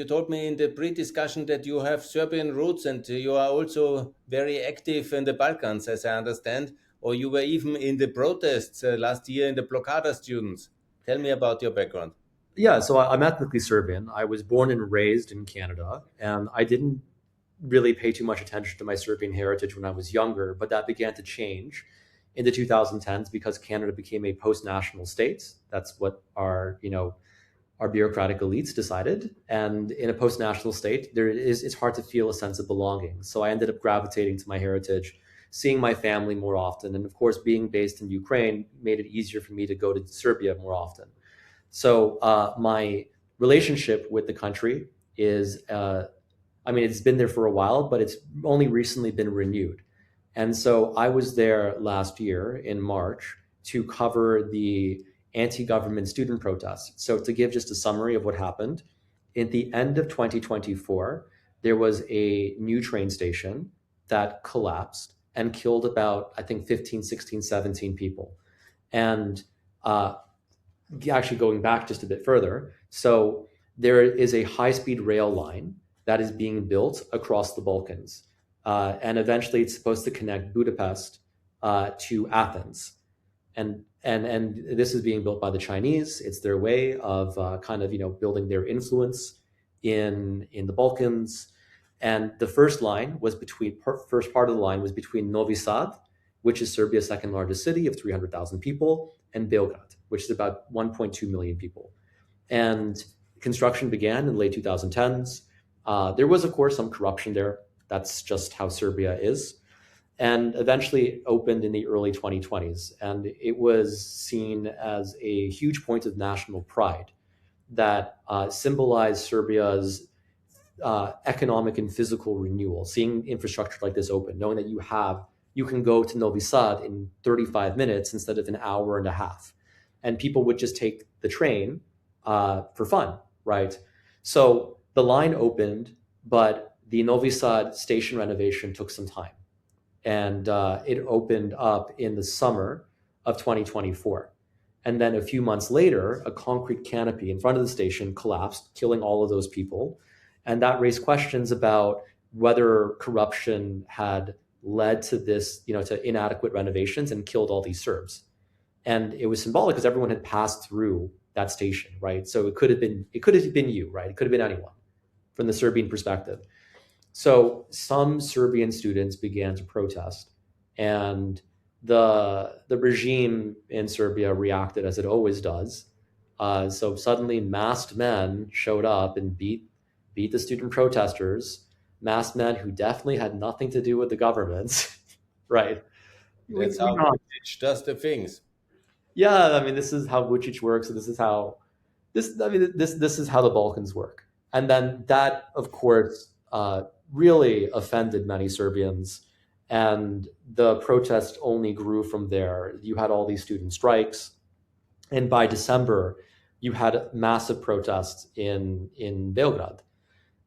told me in the pre-discussion that you have Serbian roots and you are also very active in the Balkans, as I understand, or you were even in the protests last year in the Blockada students. Tell me about your background. Yeah, so I'm ethnically Serbian. I was born and raised in Canada, and I didn't really pay too much attention to my Serbian heritage when I was younger, but that began to change in the 2010s because Canada became a post-national state. That's what our bureaucratic elites decided. And in a post-national state, it's hard to feel a sense of belonging. So I ended up gravitating to my heritage, seeing my family more often, and of course, being based in Ukraine made it easier for me to go to Serbia more often. So my relationship with the country is, I mean, it's been there for a while, but it's only recently been renewed. And so I was there last year in March to cover the anti government student protests. So, to give just a summary of what happened, at the end of 2024, there was a new train station that collapsed and killed about, I think, 15, 16, 17 people. And uh, actually going back just a bit further, so there is a high-speed rail line that is being built across the Balkans, and eventually it's supposed to connect Budapest to Athens, and this is being built by the Chinese. It's their way of kind of building their influence in the Balkans. And the first line was first part of the line was between Novi Sad, which is Serbia's second largest city of 300,000 people, and Belgrade, which is about 1.2 million people. And construction began in the late 2010s. There was, of course, some corruption there. That's just how Serbia is. And eventually opened in the early 2020s. And it was seen as a huge point of national pride that symbolized Serbia's economic and physical renewal. Seeing infrastructure like this open, knowing that you can go to Novi Sad in 35 minutes instead of an hour and a half, and people would just take the train for fun, right? So the line opened, but the Novi Sad station renovation took some time, and it opened up in the summer of 2024. And then a few months later, a concrete canopy in front of the station collapsed, killing all of those people. And that raised questions about whether corruption had led to this, to inadequate renovations and killed all these Serbs. And it was symbolic because everyone had passed through that station, right? So it could have been you, right? It could have been anyone from the Serbian perspective. So some Serbian students began to protest, and the regime in Serbia reacted as it always does. So suddenly, masked men showed up and beat the student protesters. Masked men who definitely had nothing to do with the governments, right? That's We how know. Vucic does the things. Yeah, I mean, this is how Vucic works, and this is how this is how the Balkans work. And then that, of course, really offended many Serbians, and the protest only grew from there. You had all these student strikes, and by December, you had massive protests in Belgrade.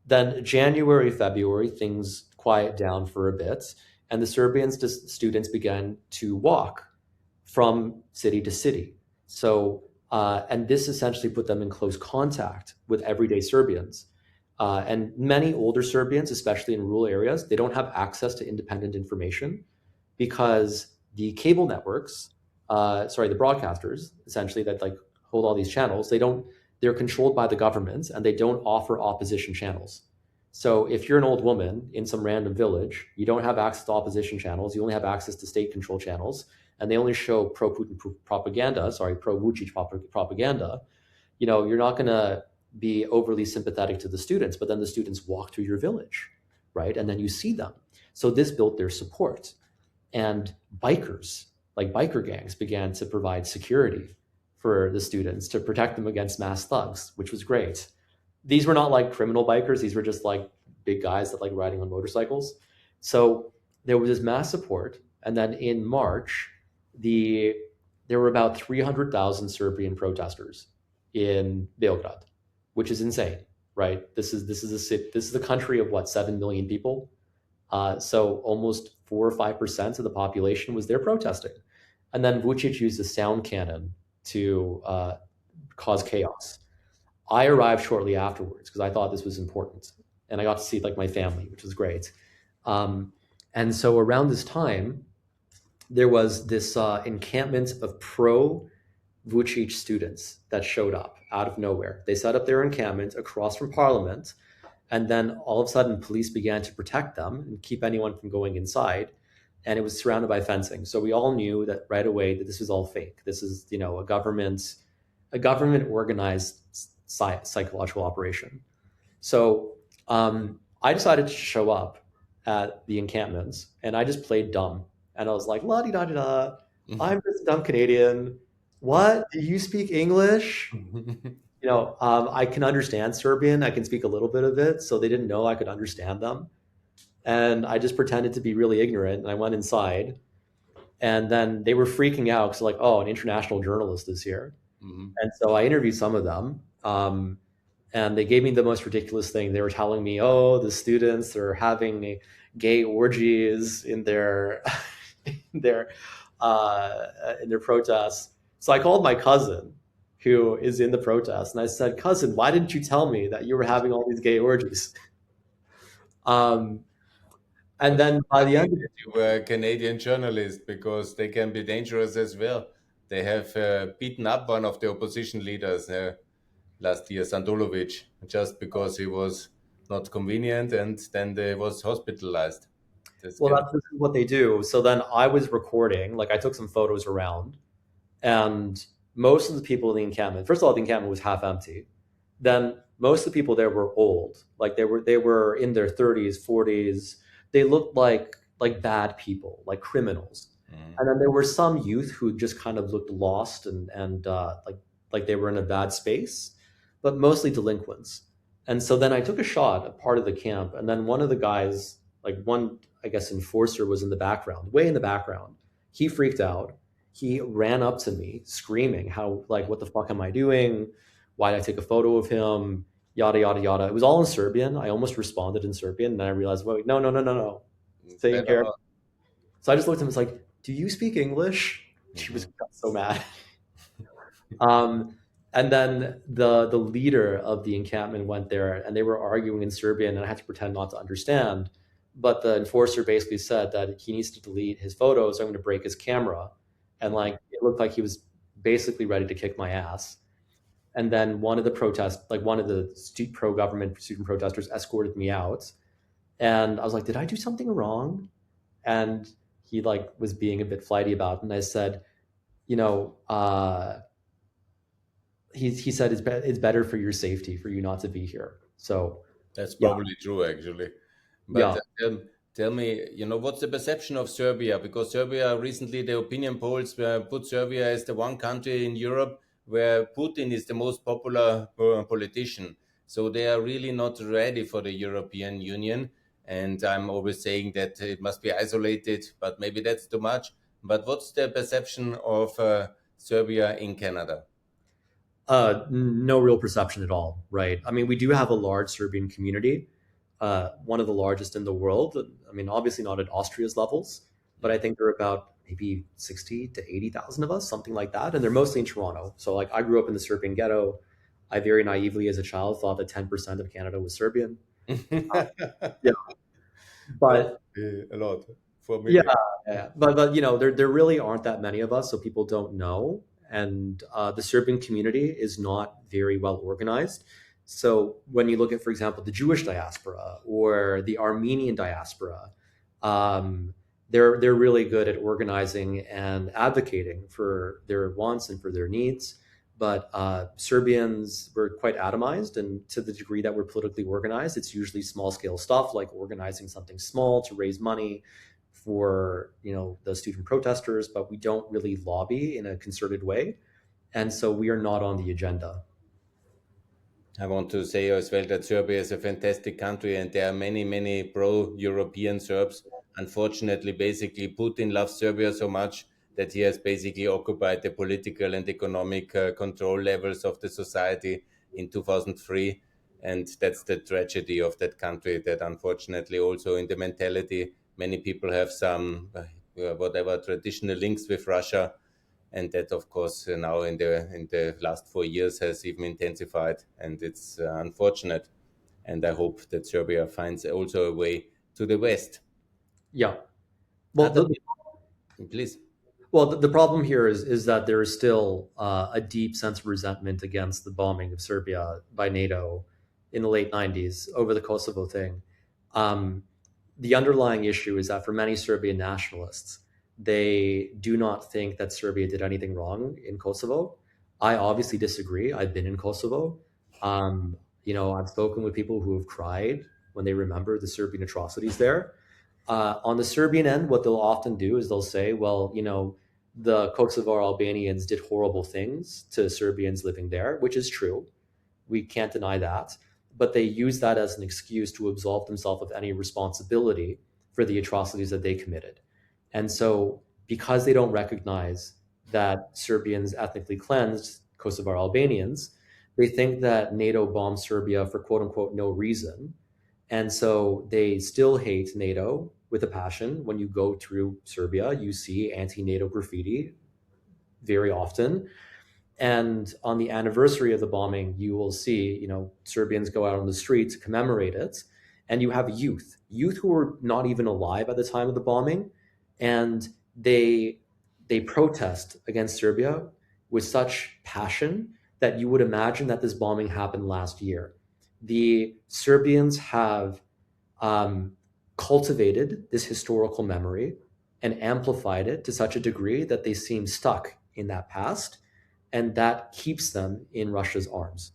Then January, February, things quiet down for a bit, and the Serbian students began to walk from city to city. So, and this essentially put them in close contact with everyday Serbians. And many older Serbians, especially in rural areas, they don't have access to independent information because the cable networks, the broadcasters, essentially that like hold all these channels, they're controlled by the government and they don't offer opposition channels. So if you're an old woman in some random village, you don't have access to opposition channels, you only have access to state control channels, and they only show pro-Putin propaganda, pro-Vucic propaganda, you're not going to be overly sympathetic to the students, but then the students walk through your village, right? And then you see them. So this built their support. And bikers, like biker gangs, began to provide security for the students to protect them against mass thugs, which was great. These were not like criminal bikers. These were just like big guys that like riding on motorcycles. So there was this mass support. And then in March, there were about 300,000 Serbian protesters in Belgrade, which is insane, right? This is a country of what, 7 million people. So almost 4 or 5% of the population was there protesting. And then Vucic used a sound cannon to cause chaos. I arrived shortly afterwards because I thought this was important. And I got to see like my family, which was great. And so around this time, there was this encampment of pro-Vucic students that showed up out of nowhere. They set up their encampment across from Parliament. And then all of a sudden, police began to protect them and keep anyone from going inside. And it was surrounded by fencing. So we all knew that right away that this was all fake. This is, a government organized psychological operation. So I decided to show up at the encampments, and I just played dumb. And I was like, la di da di da. I'm just a dumb Canadian. What? Do you speak English? I can understand Serbian. I can speak a little bit of it. So they didn't know I could understand them. And I just pretended to be really ignorant. And I went inside. And then they were freaking out because like, oh, an international journalist is here. Mm-hmm. And so I interviewed some of them. And they gave me the most ridiculous thing. They were telling me, oh, the students are having gay orgies in their in their protests. So I called my cousin, who is in the protest, and I said, cousin, why didn't you tell me that you were having all these gay orgies? And then by the end of it, you were a Canadian journalist, because they can be dangerous as well. They have beaten up one of the opposition leaders last year, Sandulovic, just because he was not convenient, and then they was hospitalized. That's what they do. So then I was recording, like I took some photos around, and most of the people in the encampment, first of all, the encampment was half empty. Then most of the people there were old, like they were in their 30s, 40s. They looked like bad people, like criminals. Mm. And then there were some youth who just kind of looked lost and like they were in a bad space, but mostly delinquents. And so then I took a shot at part of the camp, and then one of the guys, like one, I guess, enforcer was in the background, way in the background. He freaked out. He ran up to me screaming, how, like, what the fuck am I doing? Why did I take a photo of him? Yada, yada, yada. It was all in Serbian. I almost responded in Serbian. And then I realized, wait, no. Taking care. So I just looked at him and was like, do you speak English? She was so mad. And then the leader of the encampment went there, and they were arguing in Serbian, and I had to pretend not to understand. But the enforcer basically said that he needs to delete his photos, so I'm going to break his camera. And like it looked like he was basically ready to kick my ass. And then one of the pro-government student protesters escorted me out. And I was like, did I do something wrong? And he like was being a bit flighty about it. And I said, he said it's better for your safety for you not to be here. So that's probably true, actually. But tell me, what's the perception of Serbia? Because Serbia recently, the opinion polls put Serbia as the one country in Europe where Putin is the most popular politician. So they are really not ready for the European Union. And I'm always saying that it must be isolated, but maybe that's too much. But what's the perception of Serbia in Canada? No real perception at all, right? I mean, we do have a large Serbian community, one of the largest in the world. I mean, obviously not at Austria's levels, but I think there are about maybe 60 to 80,000 of us, something like that. And they're mostly in Toronto. So like I grew up in the Serbian ghetto. I very naively as a child thought that 10% of Canada was Serbian. Yeah. But a lot for me. Yeah. But there really aren't that many of us, so people don't know. And the Serbian community is not very well organized. So when you look at, for example, the Jewish diaspora or the Armenian diaspora, um, they're really good at organizing and advocating for their wants and for their needs. But Serbians were quite atomized, and to the degree that we're politically organized, it's usually small scale stuff like organizing something small to raise money for the student protesters, but we don't really lobby in a concerted way, and so we are not on the agenda. I want to say as well that Serbia is a fantastic country and there are many, many pro-European Serbs. Unfortunately, basically, Putin loves Serbia so much that he has basically occupied the political and economic control levels of the society in 2003. And that's the tragedy of that country, that unfortunately also in the mentality, many people have some whatever traditional links with Russia, and that of course now in the last 4 years has even intensified, and it's unfortunate, and I hope that Serbia finds also a way to the west. Yeah. Well, Other please. the problem here is that there is still a deep sense of resentment against the bombing of Serbia by NATO in the late 90s over the Kosovo thing. Um, the underlying issue is that for many Serbian nationalists, they do not think that Serbia did anything wrong in Kosovo. I obviously disagree. I've been in Kosovo. I've spoken with people who have cried when they remember the Serbian atrocities there. On the Serbian end, what they'll often do is they'll say, well, the Kosovar Albanians did horrible things to Serbians living there, which is true. We can't deny that. But they use that as an excuse to absolve themselves of any responsibility for the atrocities that they committed. And so, because they don't recognize that Serbians ethnically cleansed Kosovar Albanians, they think that NATO bombed Serbia for quote unquote no reason. And so they still hate NATO with a passion. When you go through Serbia, you see anti NATO graffiti very often. And on the anniversary of the bombing, you will see, Serbians go out on the street to commemorate it. And you have youth who were not even alive at the time of the bombing. And they protest against Serbia with such passion that you would imagine that this bombing happened last year. The Serbians have cultivated this historical memory and amplified it to such a degree that they seem stuck in that past, and that keeps them in Russia's arms.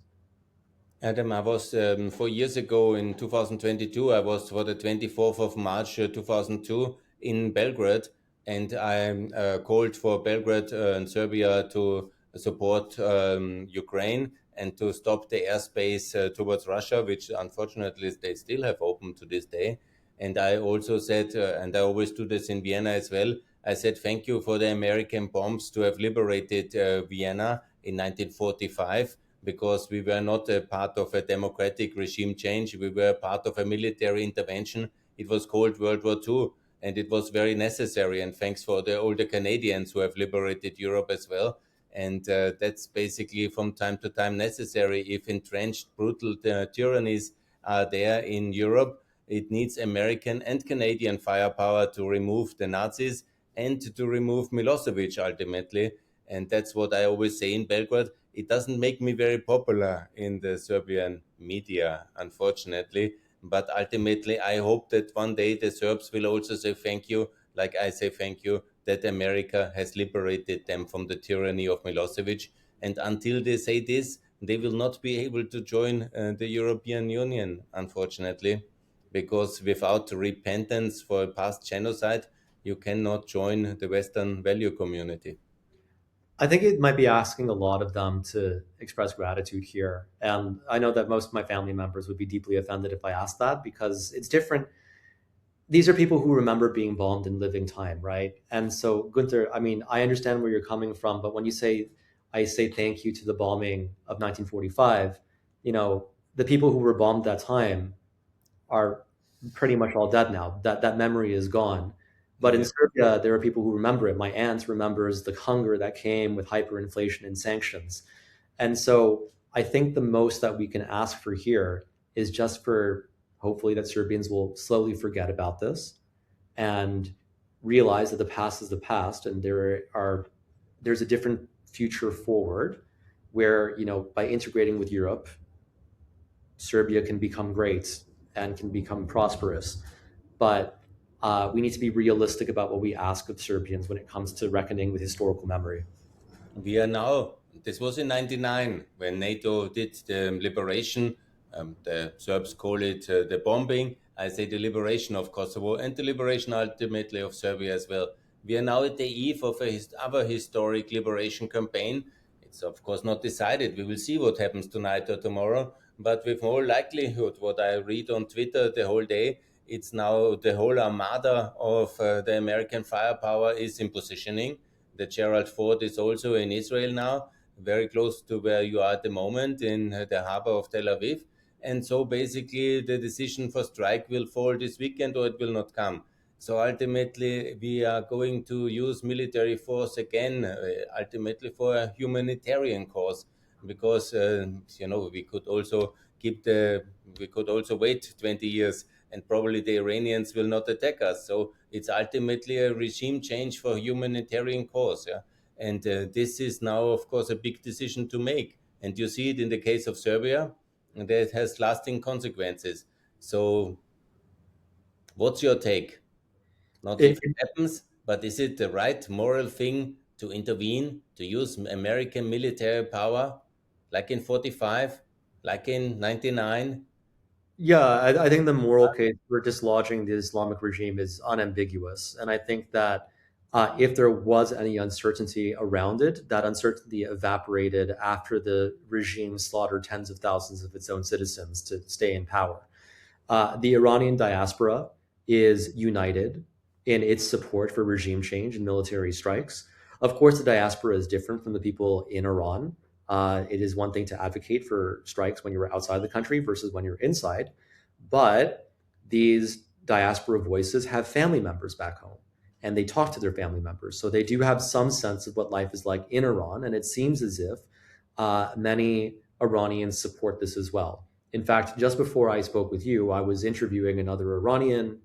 Adam, I was 4 years ago in 2022. I was for the 24th of March 2002 in Belgrade, and I called for Belgrade and Serbia to support Ukraine and to stop the airspace towards Russia, which unfortunately they still have open to this day. And I also said, and I always do this in Vienna as well, I said thank you for the American bombs to have liberated Vienna in 1945, because we were not a part of a democratic regime change. We were part of a military intervention. It was called World War II, and it was very necessary. And thanks for all the Canadians who have liberated Europe as well. And that's basically from time to time necessary. If entrenched brutal tyrannies are there in Europe, it needs American and Canadian firepower to remove the Nazis and to remove Milosevic ultimately. And that's what I always say in Belgrade. It doesn't make me very popular in the Serbian media, unfortunately. But ultimately, I hope that one day the Serbs will also say thank you, like I say thank you, that America has liberated them from the tyranny of Milosevic. And until they say this, they will not be able to join the European Union, unfortunately, because without repentance for past genocide, you cannot join the Western value community. I think it might be asking a lot of them to express gratitude here. And I know that most of my family members would be deeply offended if I asked that, because it's different. These are people who remember being bombed in living time, right? And so, Gunther, I mean, I understand where you're coming from, but when you say, I say thank you to the bombing of 1945, the people who were bombed that time are pretty much all dead now. That memory is gone. But in Yeah. Serbia, there are people who remember it. My aunt remembers the hunger that came with hyperinflation and sanctions. And so I think the most that we can ask for here is just for hopefully that Serbians will slowly forget about this and realize that the past is the past, and there's a different future forward where, by integrating with Europe, Serbia can become great and can become prosperous. But we need to be realistic about what we ask of Serbians when it comes to reckoning with historical memory. We are now, this was in 99 when NATO did the liberation. The Serbs call it the bombing. I say the liberation of Kosovo and the liberation ultimately of Serbia as well. We are now at the eve of other historic liberation campaign. It's of course not decided. We will see what happens tonight or tomorrow. But with all likelihood, what I read on Twitter the whole day, it's now the whole armada of the American firepower is in positioning. The Gerald Ford is also in Israel now, very close to where you are at the moment in the harbor of Tel Aviv. And so basically, the decision for strike will fall this weekend or it will not come. So ultimately, we are going to use military force again, ultimately for a humanitarian cause, because we could also we could also wait 20 years and probably the Iranians will not attack us. So it's ultimately a regime change for humanitarian cause. Yeah? And this is now, of course, a big decision to make. And you see it in the case of Serbia, and that has lasting consequences. So what's your take? Not if It, it happens, but is it the right moral thing to intervene, to use American military power, like in 45, like in 99? yeah, I think the moral case for dislodging the Islamic regime is unambiguous. And I think that if there was any uncertainty around it, that uncertainty evaporated after the regime slaughtered tens of thousands of its own citizens to stay in power. The Iranian diaspora is united in its support for regime change and military strikes. Of course, the diaspora is different from the people in Iran. It is one thing to advocate for strikes when you're outside the country versus when you're inside. But these diaspora voices have family members back home and they talk to their family members. So they do have some sense of what life is like in Iran. And it seems as if many Iranians support this as well. In fact, just before I spoke with you, I was interviewing another Iranian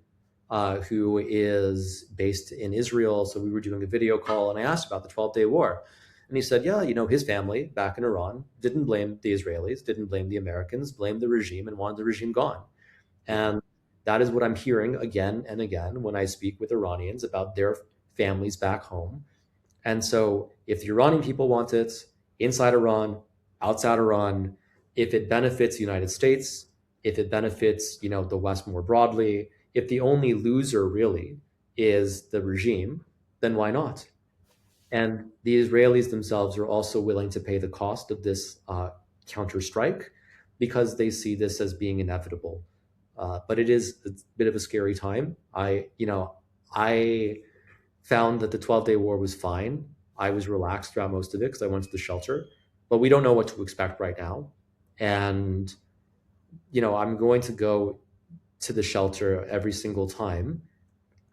who is based in Israel. So we were doing a video call and I asked about the 12-day war. And he said, yeah, his family back in Iran didn't blame the Israelis, didn't blame the Americans, blamed the regime and wanted the regime gone. And that is what I'm hearing again and again when I speak with Iranians about their families back home. And so if the Iranian people want it inside Iran, outside Iran, if it benefits the United States, if it benefits, the West more broadly, if the only loser really is the regime, then why not? And the Israelis themselves are also willing to pay the cost of this counterstrike because they see this as being inevitable. But it is a bit of a scary time. I found that the 12-day war was fine. I was relaxed throughout most of it because I went to the shelter, but we don't know what to expect right now. And, I'm going to go to the shelter every single time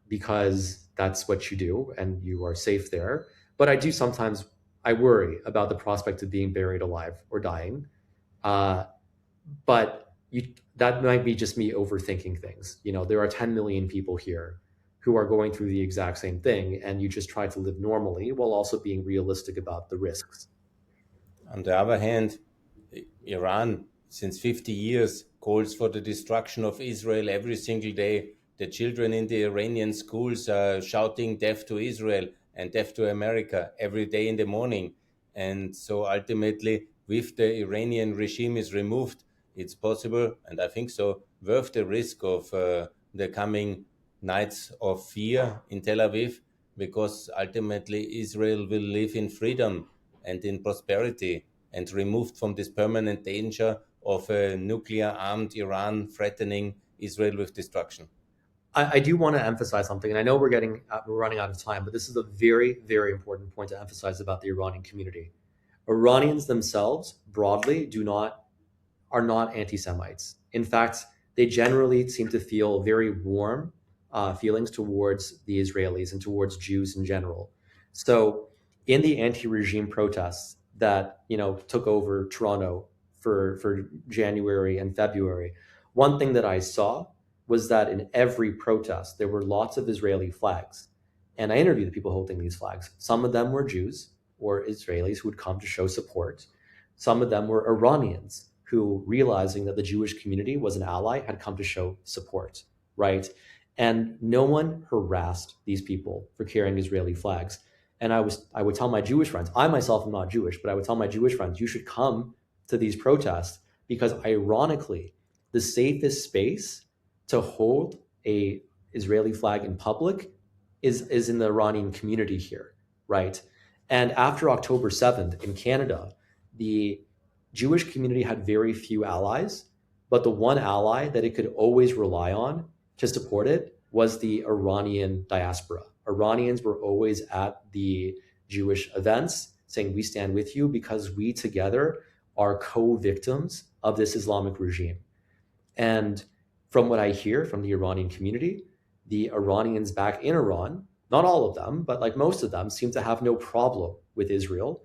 because that's what you do and you are safe there. But I worry about the prospect of being buried alive or dying. Uh, but that might be just me overthinking things. There are 10 million people here who are going through the exact same thing, and you just try to live normally while also being realistic about the risks. On the other hand, Iran, since 50 years, calls for the destruction of Israel every single day. The children in the Iranian schools are shouting death to Israel and death to America every day in the morning. And so ultimately, if the Iranian regime is removed, it's possible, and I think so, worth the risk of the coming nights of fear in Tel Aviv, because ultimately Israel will live in freedom and in prosperity and removed from this permanent danger of a nuclear armed Iran threatening Israel with destruction. I do want to emphasize something, and I know we're running out of time, but this is a very, very important point to emphasize about the Iranian community. Iranians themselves, broadly, are not anti-Semites. In fact, they generally seem to feel very warm feelings towards the Israelis and towards Jews in general. So, in the anti-regime protests that took over Toronto for January and February, one thing that I saw was that in every protest there were lots of Israeli flags, and I interviewed the people holding these flags. Some of them were Jews or Israelis who would come to show support. Some of them were Iranians who, realizing that the Jewish community was an ally, had come to show support, right? And no one harassed these people for carrying Israeli flags. And I would tell my Jewish friends, I myself am not Jewish, but I would tell my Jewish friends, you should come to these protests because ironically, the safest space to hold a Israeli flag in public is in the Iranian community here, right? And after October 7th in Canada, the Jewish community had very few allies, but the one ally that it could always rely on to support it was the Iranian diaspora. Iranians were always at the Jewish events saying, we stand with you because we together are co-victims of this Islamic regime. And from what I hear from the Iranian community, the Iranians back in Iran, not all of them, but like most of them, seem to have no problem with Israel.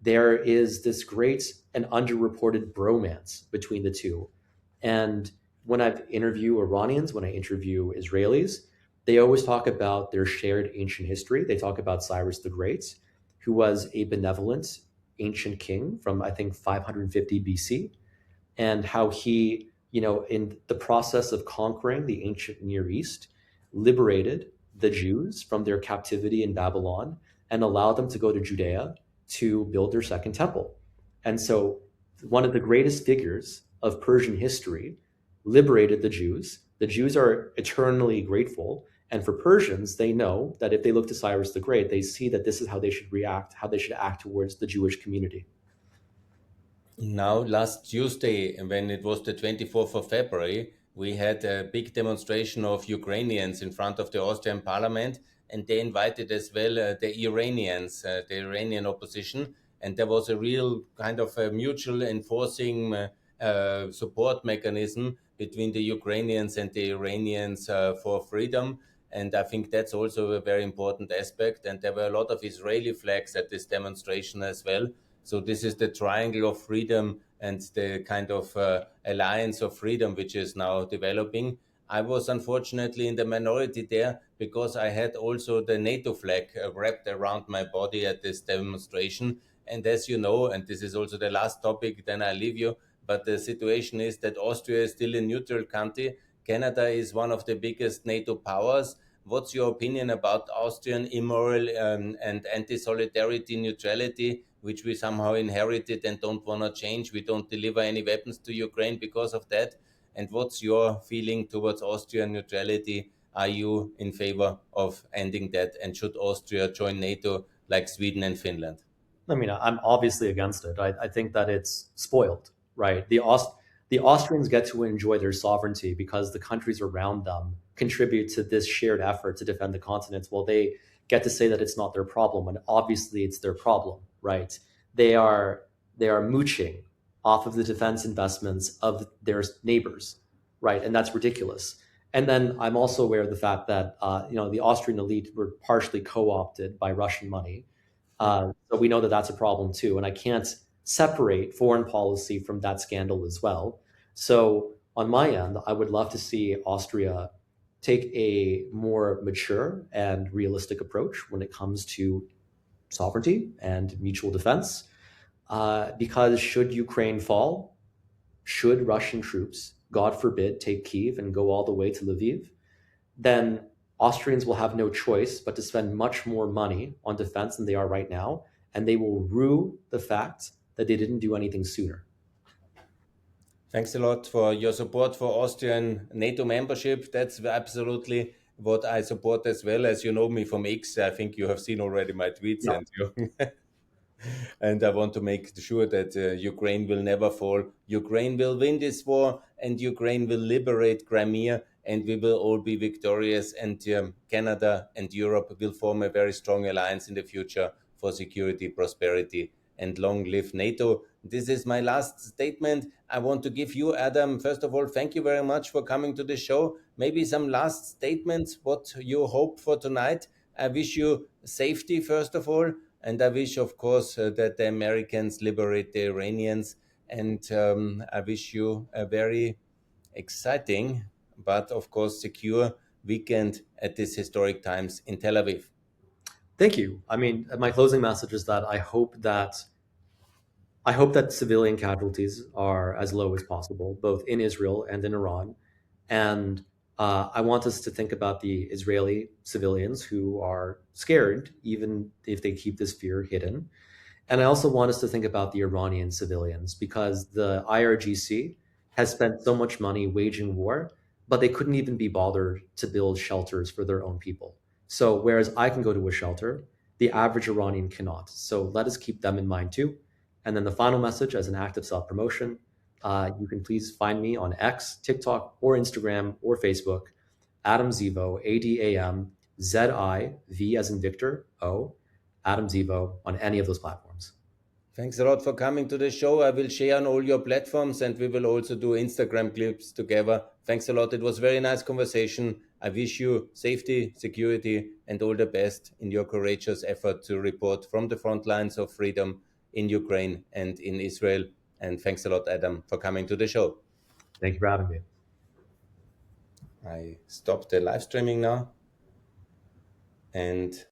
There is this great and underreported bromance between the two. And when I interview Iranians, when I interview Israelis, they always talk about their shared ancient history. They talk about Cyrus the Great, who was a benevolent ancient king from, I think, 550 BC, and how he, in the process of conquering the ancient Near East, liberated the Jews from their captivity in Babylon and allowed them to go to Judea to build their second temple. And so one of the greatest figures of Persian history liberated the Jews. The Jews are eternally grateful. And for Persians, they know that if they look to Cyrus the Great, they see that this is how they should react, how they should act towards the Jewish community. Now, last Tuesday, when it was the 24th of February, we had a big demonstration of Ukrainians in front of the Austrian parliament, and they invited as well the Iranians, the Iranian opposition, and there was a real kind of a mutual enforcing support mechanism between the Ukrainians and the Iranians for freedom. And I think that's also a very important aspect. And there were a lot of Israeli flags at this demonstration as well. So this is the triangle of freedom and the kind of alliance of freedom which is now developing. I was unfortunately in the minority there because I had also the NATO flag wrapped around my body at this demonstration. And as you know, and this is also the last topic, then I leave you, but the situation is that Austria is still a neutral country. Canada is one of the biggest NATO powers. What's your opinion about Austrian immoral and anti-solidarity neutrality, which we somehow inherited and don't want to change? We don't deliver any weapons to Ukraine because of that. And what's your feeling towards Austrian neutrality? Are you in favor of ending that? And should Austria join NATO like Sweden and Finland? I mean, I'm obviously against it. I think that it's spoiled, right? The Austrians get to enjoy their sovereignty because the countries around them contribute to this shared effort to defend the continent. Well, they get to say that it's not their problem, and obviously it's their problem, right? They are mooching off of the defense investments of their neighbors, right? And that's ridiculous. And then I'm also aware of the fact that the Austrian elite were partially co-opted by Russian money. So we know that that's a problem too. And I can't separate foreign policy from that scandal as well. So on my end, I would love to see Austria take a more mature and realistic approach when it comes to sovereignty and mutual defense. Because should Ukraine fall, should Russian troops, God forbid, take Kyiv and go all the way to Lviv, then Austrians will have no choice but to spend much more money on defense than they are right now, and they will rue the fact that they didn't do anything sooner. Thanks a lot for your support for Austrian NATO membership. That's absolutely what I support as well. As you know me from X, I think you have seen already my tweets, Yeah. and you and I want to make sure that Ukraine will never fall. Ukraine will win this war, and Ukraine will liberate Crimea, and we will all be victorious. And Canada and Europe will form a very strong alliance in the future for security, prosperity, and long live NATO. This is my last statement. I want to give you, Adam, first of all, thank you very much for coming to the show. Maybe some last statements, what you hope for tonight. I wish you safety, first of all. And I wish, of course, that the Americans liberate the Iranians. And I wish you a very exciting, but of course secure weekend at these historic times in Tel Aviv. Thank you. I mean, my closing message is that I hope that I hope that civilian casualties are as low as possible, both in Israel and in Iran. And I want us to think about the Israeli civilians who are scared, even if they keep this fear hidden. And I also want us to think about the Iranian civilians because the IRGC has spent so much money waging war, but they couldn't even be bothered to build shelters for their own people. So, whereas I can go to a shelter, the average Iranian cannot. So, let us keep them in mind too. And then the final message as an act of self promotion, you can please find me on X, TikTok, or Instagram or Facebook, Adam Zivo, ADAMZIV as in Victor, O, Adam Zivo on any of those platforms. Thanks a lot for coming to the show. I will share on all your platforms and we will also do Instagram clips together. Thanks a lot. It was a very nice conversation. I wish you safety, security, and all the best in your courageous effort to report from the front lines of freedom in Ukraine and in Israel. And thanks a lot, Adam, for coming to the show. Thank you for having me. I stopped the live streaming now. And